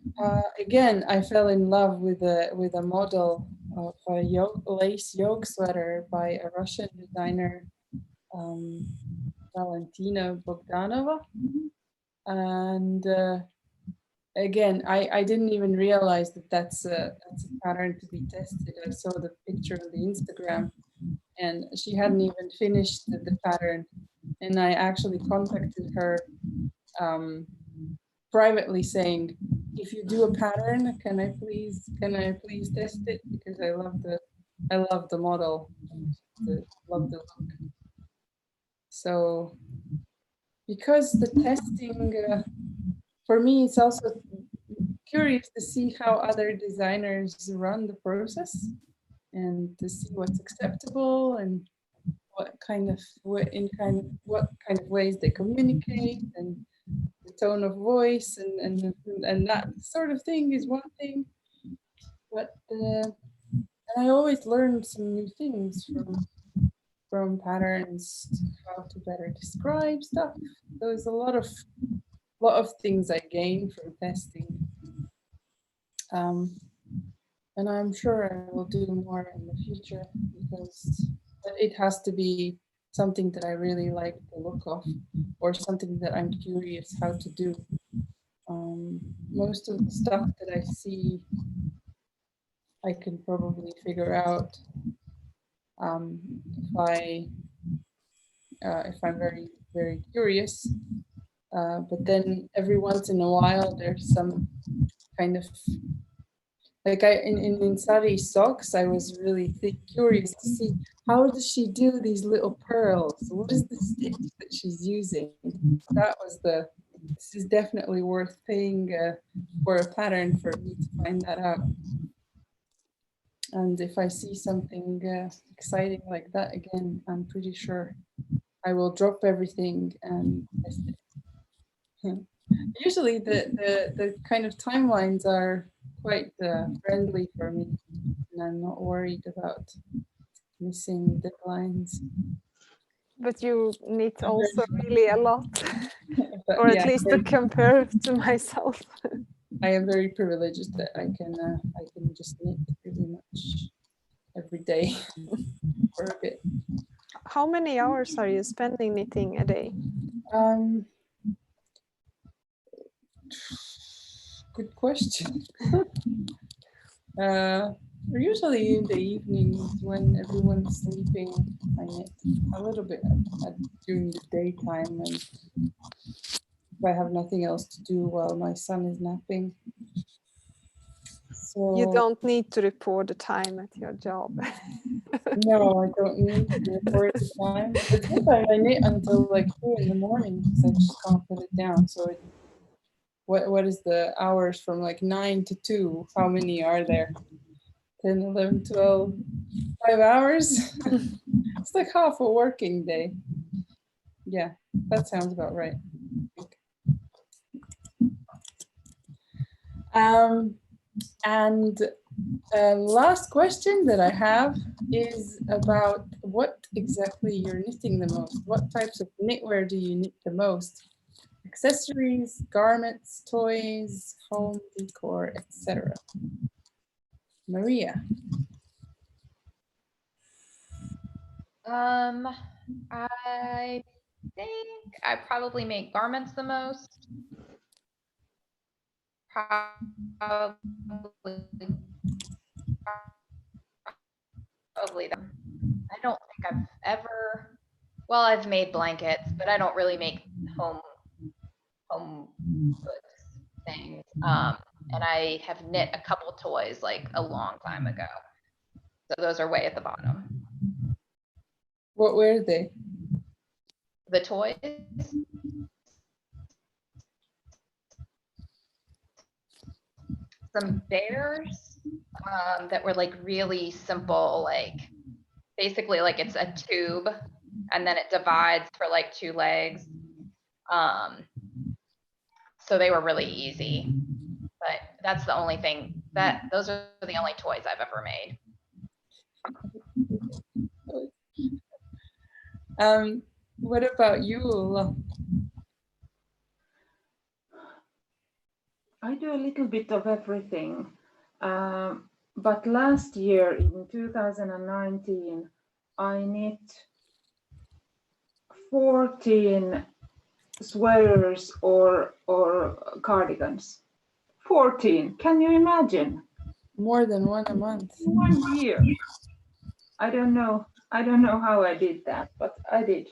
again, I fell in love with a model of a lace yoke sweater by a Russian designer, Valentina Bogdanova. And again, I didn't even realize that that's a pattern to be tested. I saw the picture on the Instagram, and she hadn't even finished the pattern. And I actually contacted her privately saying, if you do a pattern, can I please test it, because I love the model, love the look. So because the testing, for me, it's also curious to see how other designers run the process and to see what's acceptable. And what kind of what kind of ways they communicate and the tone of voice and that sort of thing is one thing. But and I always learn some new things from patterns, how to better describe stuff. There's a lot of things I gain from testing. And I'm sure I will do more in the future because it has to be something that I really like the look of or something that I'm curious how to do. Most of the stuff that I see, I can probably figure out if I'm very, very curious. But then every once in a while, there's some kind of like in Sari's socks, I was really curious to see how does she do these little pearls? What is the stitch that she's using? That was this is definitely worth paying for a pattern for me to find that out. And if I see something exciting like that again, I'm pretty sure I will drop everything and test it. Usually the kind of timelines are quite friendly for me, and I'm not worried about missing deadlines. But you need also really a lot, But or at yeah, least to compare to myself. I am very privileged that I can just knit pretty much every day for a bit. How many hours are you spending knitting a day? Good question. Usually in the evenings when everyone's sleeping, I knit a little bit during the daytime, and if I have nothing else to do while my son is napping. So You don't need to report the time at your job. no, I don't need to report the time. But sometimes I knit until like 2 in the morning because I just can't put it down. So what is the hours from like 9 to 2? How many are there? 10, 11, 12, 5 hours? It's like half a working day. Yeah, that sounds about right. And last question that I have is about what exactly you're knitting the most. What types of knitwear do you knit the most? Accessories, garments, toys, home decor, etc. Maria. I think I probably make garments the most. Probably them. I don't think I've ever, well, I've made blankets, but I don't really make home goods things. And I have knit a couple toys like a long time ago. So those are way at the bottom. What were they? The toys? Some bears that were like really simple, like basically like it's a tube and then it divides for like 2 legs. So they were really easy, but that's the only thing those are the only toys I've ever made. What about you, Ulla? I do a little bit of everything. But last year in 2019, I knit 14 sweaters or cardigans. 14, can you imagine? More than one a month. 1 year. I don't know how I did that, but I did.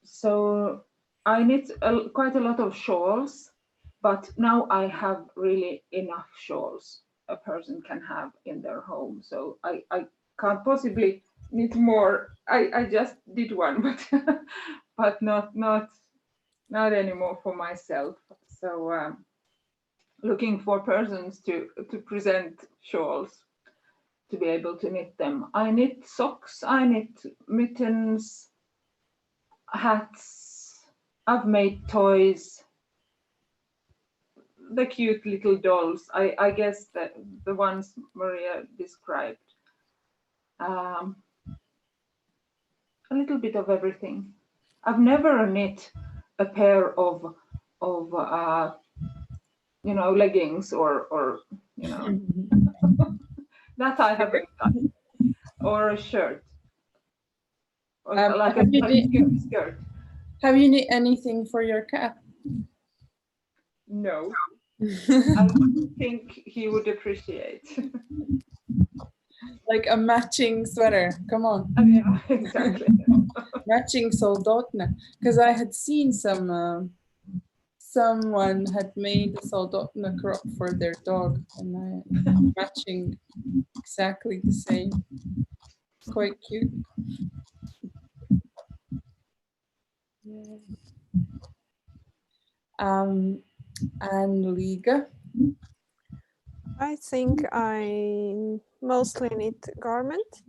So I knit quite a lot of shawls, but now I have really enough shawls a person can have in their home. So I can't possibly knit more. I just did one, but not anymore for myself. So looking for persons to present shawls to be able to knit them. I knit socks, I knit mittens, hats, I've made toys, the cute little dolls, I guess that the ones Maria described. A little bit of everything. I've never knit a pair of leggings or that I haven't done, or a shirt, or like a skirt. Have you knit anything for your cat? No, I don't think he would appreciate. Like a matching sweater. Come on. Yeah, exactly. Matching soldotna. Because I had seen someone had made a soldotna crop for their dog, and matching exactly the same. Quite cute. And Liga. I think I mostly knit garment,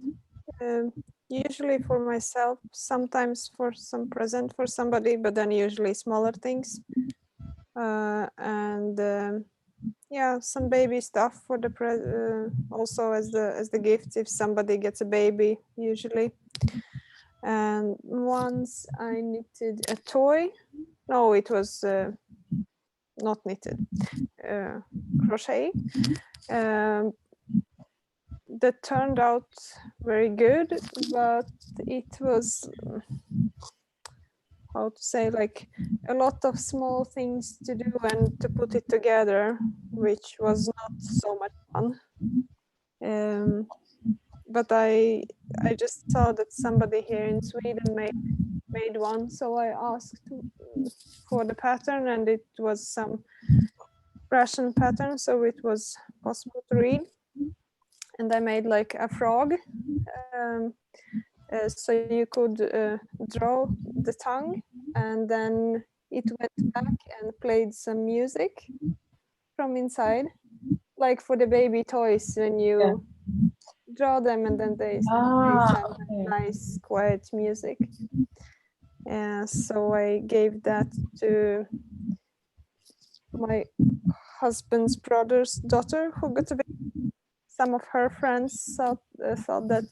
usually for myself, sometimes for some present for somebody, but then usually smaller things. Yeah, some baby stuff for the also as the gift if somebody gets a baby usually. And once I knitted a toy. No, it was not knitted, crochet. That turned out very good, but it was, how to say, like a lot of small things to do and to put it together, which was not so much fun. But I just saw that somebody here in Sweden made one, so I asked for the pattern, and it was some Russian pattern, so it was possible to read. And I made like a frog, so you could draw the tongue, and then it went back and played some music from inside, like for the baby toys when you draw them and then they play some nice quiet music. So I gave that to my husband's brother's daughter who got a baby. Some of her friends thought that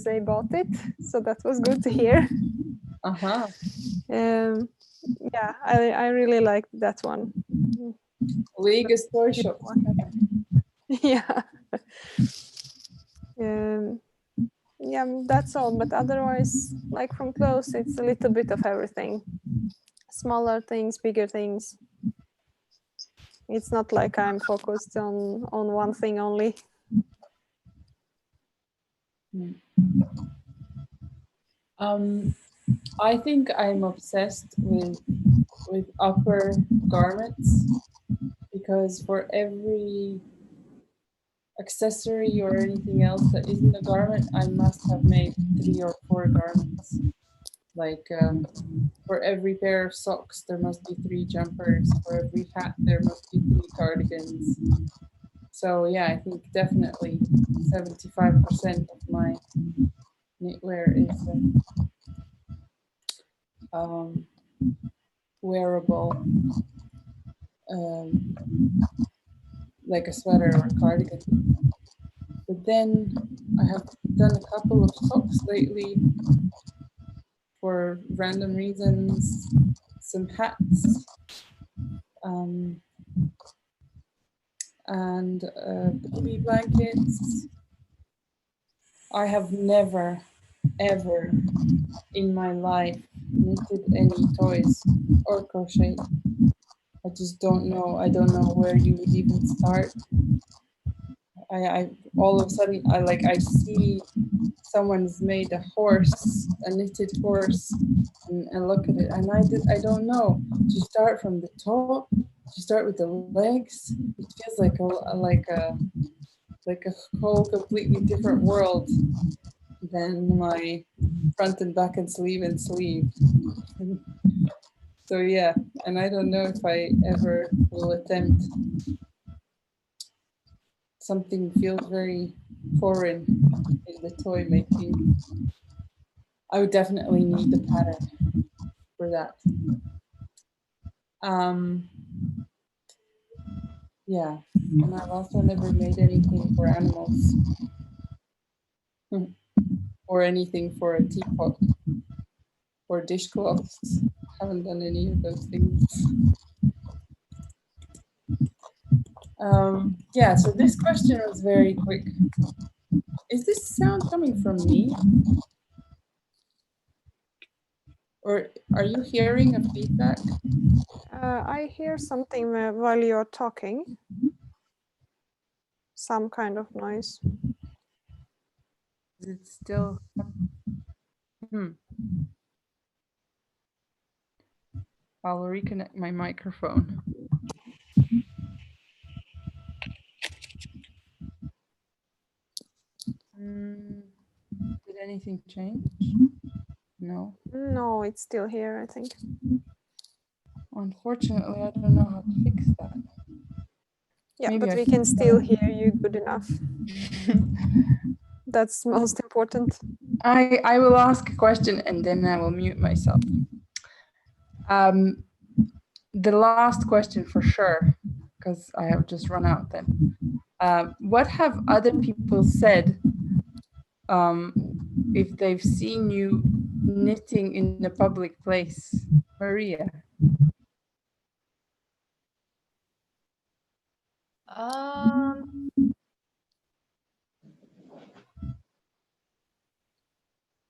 they bought it, so that was good to hear. Yeah, I really liked that one. Liga's toy shop. Yeah. Yeah, that's all. But otherwise, like from clothes, it's a little bit of everything. Smaller things, bigger things. It's not like I'm focused on one thing only. I think I'm obsessed with upper garments, because for every accessory or anything else that isn't a garment, I must have made 3 or 4 garments. Like for every pair of socks, there must be 3 jumpers. For every hat, there must be 3 cardigans. So yeah, I think definitely 75% of my knitwear is wearable, like a sweater or a cardigan. But then I have done a couple of socks lately for random reasons, some hats, and baby blankets. I have never, ever in my life knitted any toys or crochet. I just don't know. I don't know where you would even start. I all of a sudden I see someone's made a horse, a knitted horse, and look at it, and I don't know. Do you start from the top? Do you start with the legs? It feels like a whole completely different world than my front and back and sleeve. So yeah, and I don't know if I ever will attempt. Something feels very foreign in the toy making. I would definitely need the pattern for that. Yeah, and I've also never made anything for animals or anything for a teapot or dishcloths. Haven't done any of those things. Yeah, so this question was very quick. Is this sound coming from me? Or are you hearing a feedback? I hear something while you're talking. Some kind of noise. Is it still? I'll reconnect my microphone. Did anything change? No. No, it's still here, I think. Unfortunately, I don't know how to fix that. Yeah, Maybe but I we can can still hear you good enough. That's most important. I will ask a question and then I will mute myself. The last question for sure, because I have just run out then. What have other people said if they've seen you knitting in a public place? Maria? I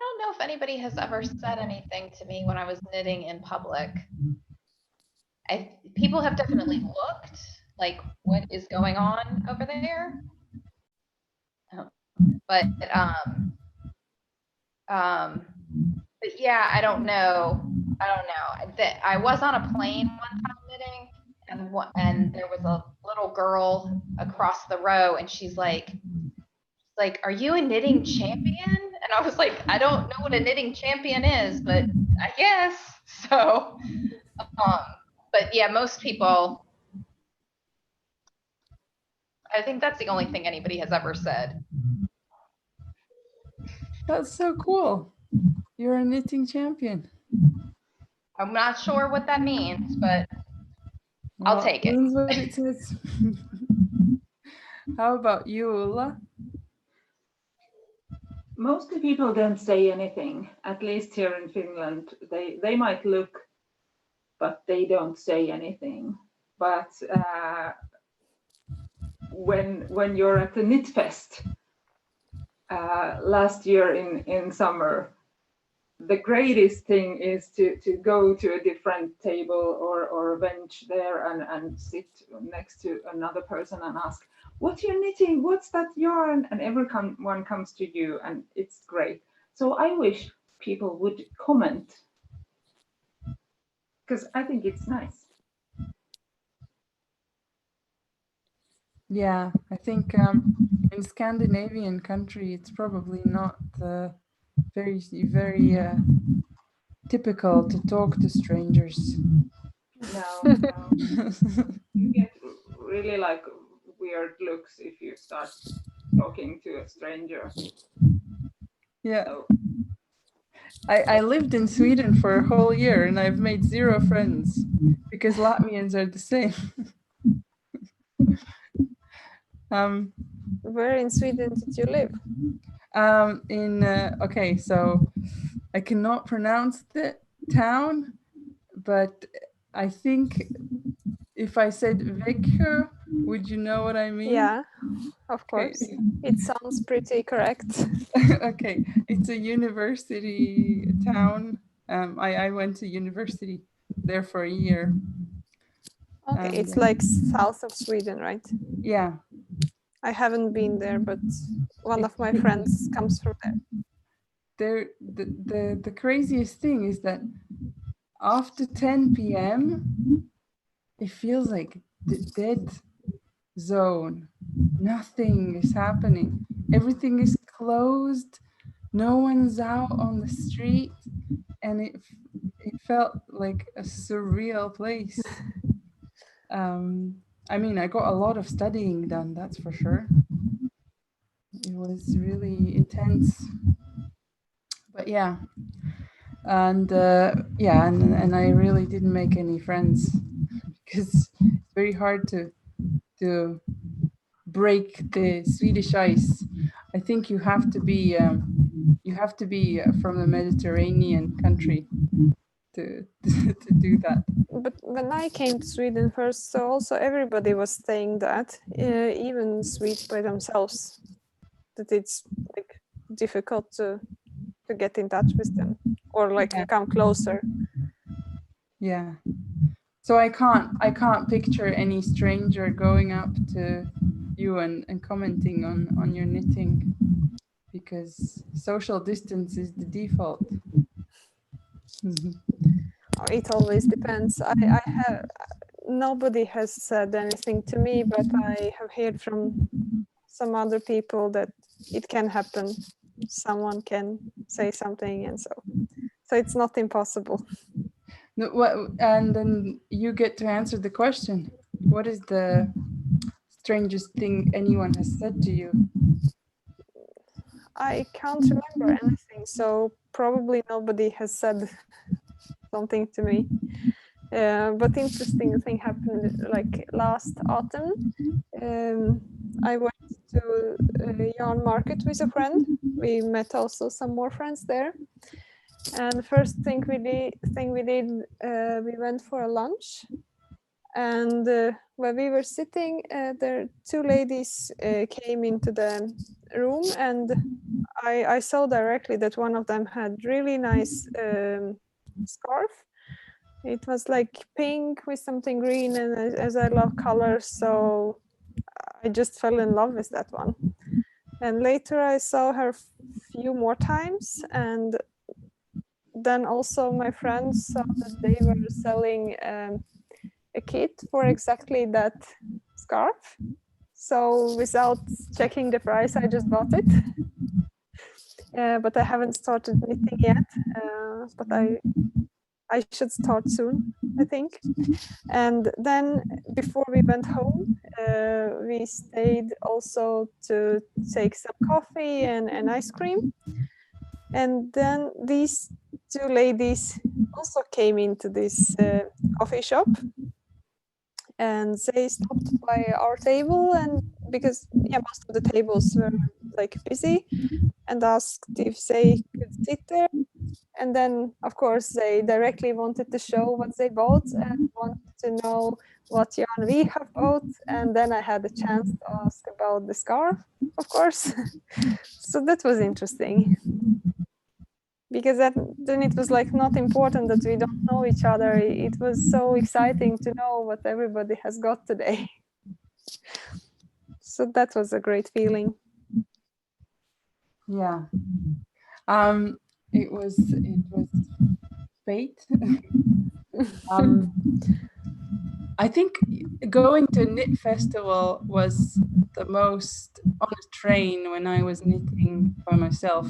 don't know if anybody has ever said anything to me when I was knitting in public. People have definitely looked like, what is going on over there? But yeah, I don't know. I was on a plane one time knitting, and there was a little girl across the row, and she's like, "Are you a knitting champion?" And I was like, "I don't know what a knitting champion is, but I guess so." But yeah, most people, I think that's the only thing anybody has ever said. That's so cool. You're a knitting champion. I'm not sure what that means, but I'll take it. That's what it says. How about you, Ulla? Mostly people don't say anything, at least here in Finland. They might look, but they don't say anything. But when you're at the Knitfest last year in summer, the greatest thing is to go to a different table or a bench there and sit next to another person and ask, "What you're knitting? What's that yarn?" And everyone comes to you, and it's great. So I wish people would comment, because I think it's nice. Yeah, I think in Scandinavian country, it's probably not very typical to talk to strangers. No. You get really like weird looks if you start talking to a stranger. Yeah. So, I lived in Sweden for a whole year and I've made 0 friends because Latvians are the same. Where in Sweden did you live? Okay, so I cannot pronounce the town, but I think if I said Växjö, would you know what I mean? Yeah, of course. Okay. It sounds pretty correct. Okay, it's a university town. I went to university there for a year. Okay, it's like south of Sweden, right? Yeah. I haven't been there, but one of my friends comes from there. The craziest thing is that after 10 p.m. it feels like the dead zone. Nothing is happening. Everything is closed. No one's out on the street, and it felt like a surreal place. I mean, I got a lot of studying done, that's for sure. It was really intense. But yeah, and and I really didn't make any friends because it's very hard to break the Swedish ice. I think you have to be from a Mediterranean country to to do that. But when I came to Sweden first, so also everybody was saying that, even Swedes by themselves, that it's like difficult to get in touch with them or like Yeah. come closer. Yeah. So I can't picture any stranger going up to you and commenting on your knitting, because social distance is the default. It always depends. I have nobody has said anything to me, but I have heard from some other people that it can happen. Someone can say something, and so it's not impossible. No, and then you get to answer the question. What is the strangest thing anyone has said to you? I can't remember anything, so probably nobody has said something to me. But interesting thing happened like last autumn. I went to a yarn market with a friend. We met also some more friends there. And the first thing we did, we went for a lunch. And when we were sitting, there two ladies came into the room, and I saw directly that one of them had really nice scarf. It was like pink with something green, and as I love colors, so I just fell in love with that one. And later I saw her few more times, and then also my friends saw that they were selling a kit for exactly that scarf. So without checking the price, I just bought it. But I haven't started knitting yet. But I should start soon, I think. And then before we went home, we stayed also to take some coffee and ice cream. And then these two ladies also came into this coffee shop, and they stopped by our table, and because most of the tables were like busy, and asked if they could sit there. And then of course they directly wanted to show what they bought and wanted to know what yarn we have bought. And then I had a chance to ask about the scarf, of course. So that was interesting, because then it was like not important that we don't know each other. It was so exciting to know what everybody has got today. So that was a great feeling. Yeah. It was fate. I think going to Knit Festival was the most on a train when I was knitting by myself,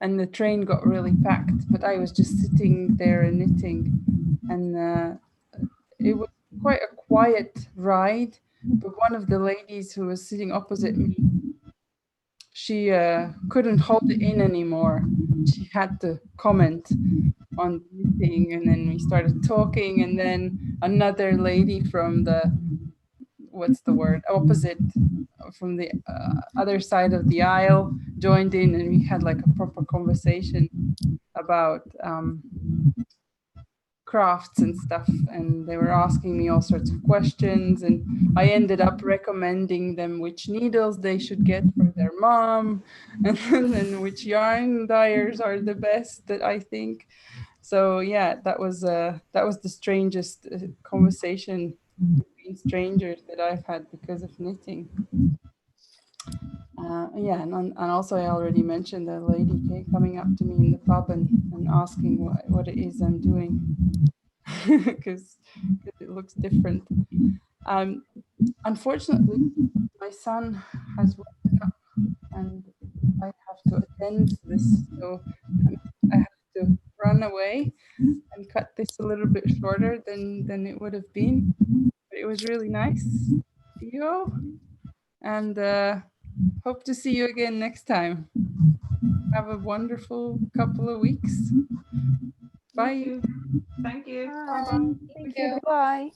and the train got really packed, but I was just sitting there and knitting, and it was quite a quiet ride. But one of the ladies who was sitting opposite me, she couldn't hold it in anymore. She had to comment on knitting, and then we started talking, and then another lady from the opposite, from the other side of the aisle joined in, and we had like a proper conversation about crafts and stuff, and they were asking me all sorts of questions, and I ended up recommending them which needles they should get for their mom, and then which yarn dyers are the best that I think. So yeah, that was the strangest conversation between strangers that I've had because of knitting. Yeah, and also I already mentioned a lady coming up to me in the pub and asking what it is I'm doing, because it looks different. Unfortunately, my son has woken up and I have to attend to this, so I have to run away and cut this a little bit shorter than it would have been. But it was really nice, Theo, and Hope to see you again next time. Have a wonderful couple of weeks. Bye. Thank you. Bye. Bye-bye. Thank you. Bye.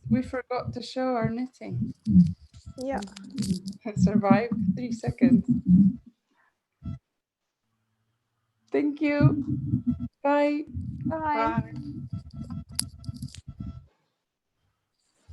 We forgot to show our knitting. Yeah. Survive 3 seconds. Thank you. Bye. Bye. Bye.